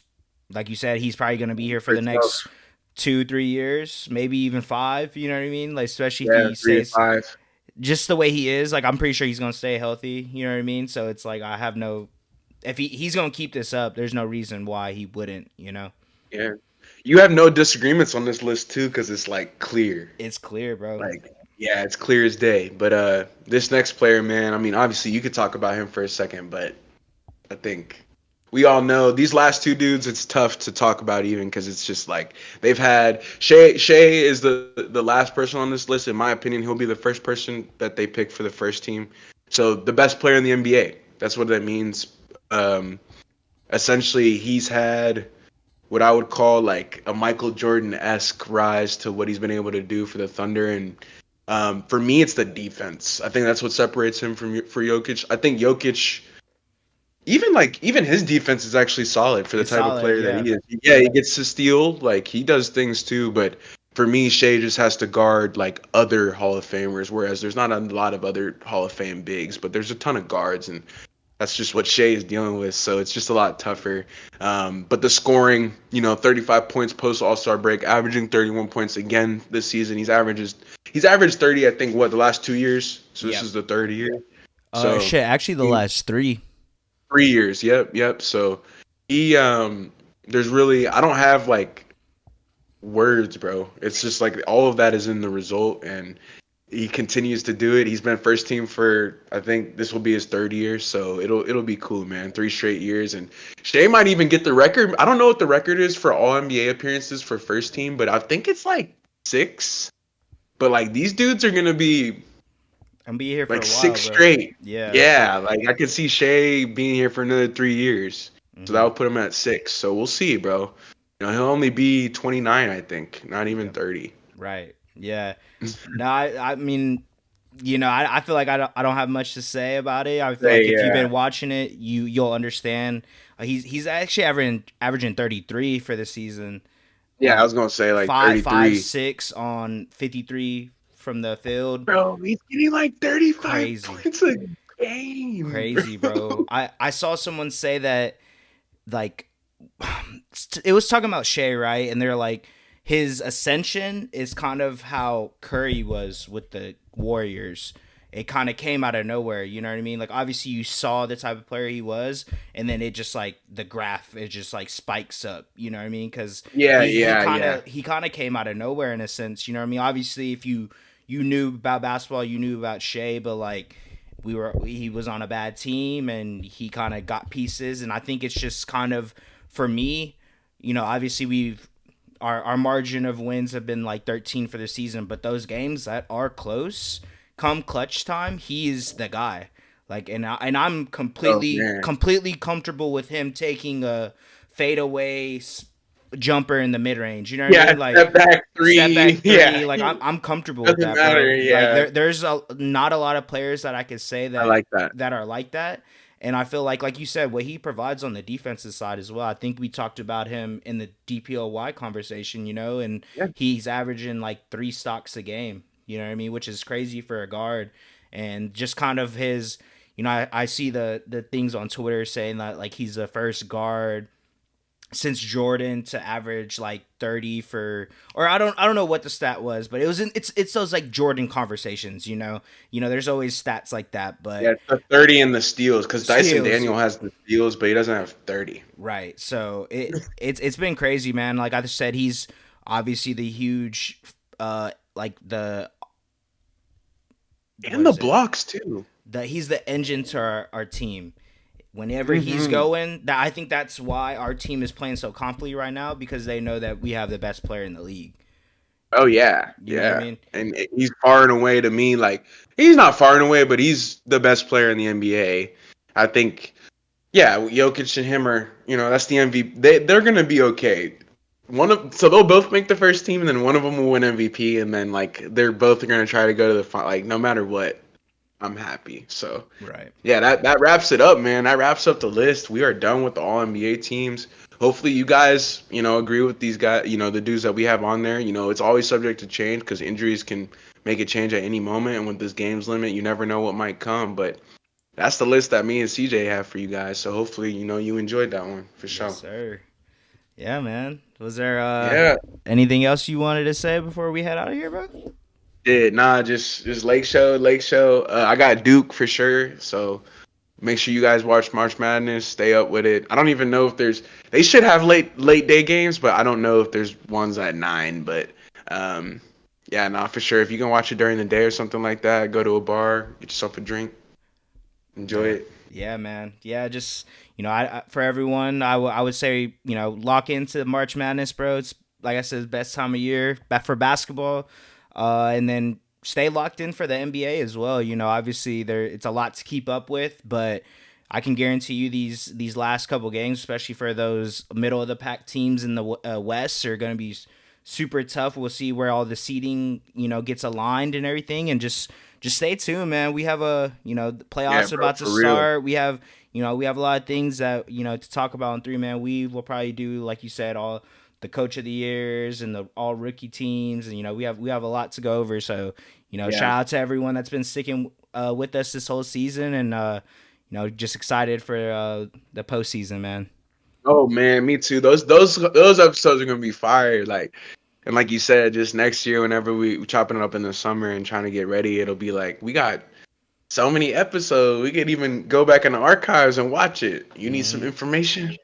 like you said, he's probably gonna be here for For the next tough. 2-3 years, maybe even 5. You know what I mean? Like especially if Yeah, he 3 and stays 5. just the way he is. Like I'm pretty sure he's gonna stay healthy. You know what I mean? So it's like I have no if he's gonna keep this up, there's no reason why he wouldn't. You know, Yeah. You have no disagreements on this list too, because it's like clear. it's clear, bro. Like, yeah, it's clear as day. But this next player, man, I mean, obviously you could talk about him for a second, but I think we all know these last two dudes. It's tough to talk about even because it's just like they've had Shea. Shea is the last person on this list. In my opinion, he'll be the first person that they pick for the first team. So the best player in the NBA. That's what that means. Um, Essentially, he's had what I would call like a Michael Jordan esque rise to what he's been able to do for the Thunder. And for me, it's the defense. I think that's what separates him for Jokic. I think Jokic, even his defense is actually solid for the It's type of solid, player that yeah. he is. Yeah, he gets to steal, like he does things too, but for me, Shea just has to guard like other Hall of Famers, whereas there's not a lot of other Hall of Fame bigs, but there's a ton of guards, and that's just what Shea is dealing with. So it's just a lot tougher. But the scoring, 35 points post All Star break, averaging 31 points again this season. He's averaged 30, I think, the last 2 years. So this Yep. is the third year. So Shit. Actually, the he, last three. 3 years. Yep. So he there's really I don't have like words, bro. It's just like all of that is in the result, and he continues to do it. He's been first team for I think this will be his third year, so it'll be cool, man. 3 straight years, and Shea might even get the record. I don't know what the record is for all NBA appearances for first team, but I think it's like 6. But like these dudes are gonna be I'm be here for like a while, six bro. straight. Yeah. Yeah, like I could see Shea being here for another 3 years. So that Hmm. would put him at 6. So we'll see, bro. He'll only be 29, I think, not even Yeah. 30. Right. Yeah. No, I mean, I feel like I don't have much to say about it. I feel like Say if you've yeah. been watching it, you'll understand. He's actually averaging 33 for the season Yeah, I on was gonna say like five 33. 6 on 53 from the field. Bro, he's getting like 35 Crazy, points a game, bro. crazy, bro. I saw someone say that like it was talking about Shea, right? And they're like his ascension is kind of how Curry was with the Warriors. It kind of came out of nowhere, you know what I mean? Like obviously you saw the type of player he was, and then it just like the graph it just like spikes up, you know what I mean? Because Yeah, he yeah, kind yeah. of he kind of came out of nowhere in a sense, you know what I mean? Obviously, if you knew about basketball, you knew about Shea, but like he was on a bad team and he kind of got pieces, and I think it's just kind of for me, obviously we've our margin of wins have been like 13 for the season, but those games that are close, come clutch time, he's the guy. Like, I'm Oh completely man. completely comfortable with him taking a fadeaway jumper in the mid range. You know what I Yeah, mean? Like step back step three. back Yeah, three. Like I'm comfortable with doesn't that, matter. bro. Like Yeah, there's not a lot of players that I could say I that like that. are like that. And I feel like you said, what he provides on the defensive side as well. I think we talked about him in the DPOY conversation, and Yeah, he's averaging like 3 stocks a game. You know what I mean? Which is crazy for a guard. And just kind of his, I see the things on Twitter saying that like he's the first guard since Jordan to average like 30 for, or I don't know what the stat was, but it's those like Jordan conversations, there's always stats like that, yeah. but It's the 30 and the steals because Dyson steals, Daniel has the steals, but he doesn't have 30. right. So it's been crazy, man. Like I said, he's obviously the huge like the And what the is it? blocks too. He's the engine to our team. Whenever he's Hmm. going, that I think that's why our team is playing so confidently right now, because they know that we have the best player in the league. Oh yeah, You know what I yeah. mean? And he's far and away to me like he's not far and away, but he's the best player in the NBA. I think. Yeah, Jokic and him are, that's the MVP. They're gonna be okay. So they'll both make the first team, and then one of them will win MVP, and then like they're both gonna try to go to the final. Like no matter what, I'm happy. So Right. yeah, that wraps it up, man. That wraps up the list. We are done with the All NBA teams. Hopefully, you guys, agree with these guys. The dudes that we have on there. It's always subject to change because injuries can make a change at any moment, and with this games limit, you never know what might come. But that's the list that me and CJ have for you guys. So hopefully, you enjoyed that one for Yes, sure. sir. Yeah, man. Was there Yeah, anything else you wanted to say before we head out of here, bro? did nah, just Lake Show, Lake Show. I got Duke for sure. So make sure you guys watch March Madness. Stay up with it. I don't even know if there's. They should have late day games, but I don't know if there's ones at 9. But yeah, nah, for sure. If you can watch it during the day or something like that, go to a bar, get yourself a drink, enjoy Yeah. it. Yeah, man. Yeah, just for everyone, I would say lock into March Madness, bro. It's like I said, best time of year for basketball, and then stay locked in for the NBA as well. Obviously it's a lot to keep up with, but I can guarantee you these last couple games, especially for those middle of the pack teams in the West, are going to be super tough. We'll see where all the seeding gets aligned and everything, and just stay tuned, man. We have the Yeah, playoffs are bro, about to for real. start. We have a lot of things that to talk about in three, man. We will probably do, like you said, all the coach of the years and the all rookie teams, and we have a lot to go over. So Yeah. shout out to everyone that's been sticking with us this whole season, and just excited for the postseason, man. Oh man, me too. Those episodes are gonna be fire. Like, and like you said, just next year, whenever we chopping it up in the summer and trying to get ready, it'll be like we got so many episodes. We could even go back in the archives and watch it. You need some Hmm. information?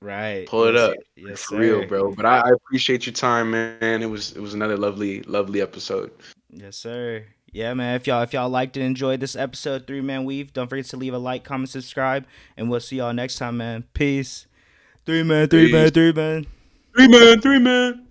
Right. Pull it Yes. up. Like, Yes, for real, sir. bro. But I appreciate your time, man. It was another lovely episode. Yes, sir. Yeah, man. If y'all liked and enjoyed this episode 3 Man Weave, don't forget to leave a like, comment, subscribe, and we'll see y'all next time, man. Peace. 3 Man, 3 Man, Peace. 3 Man. 3 man, 3 man.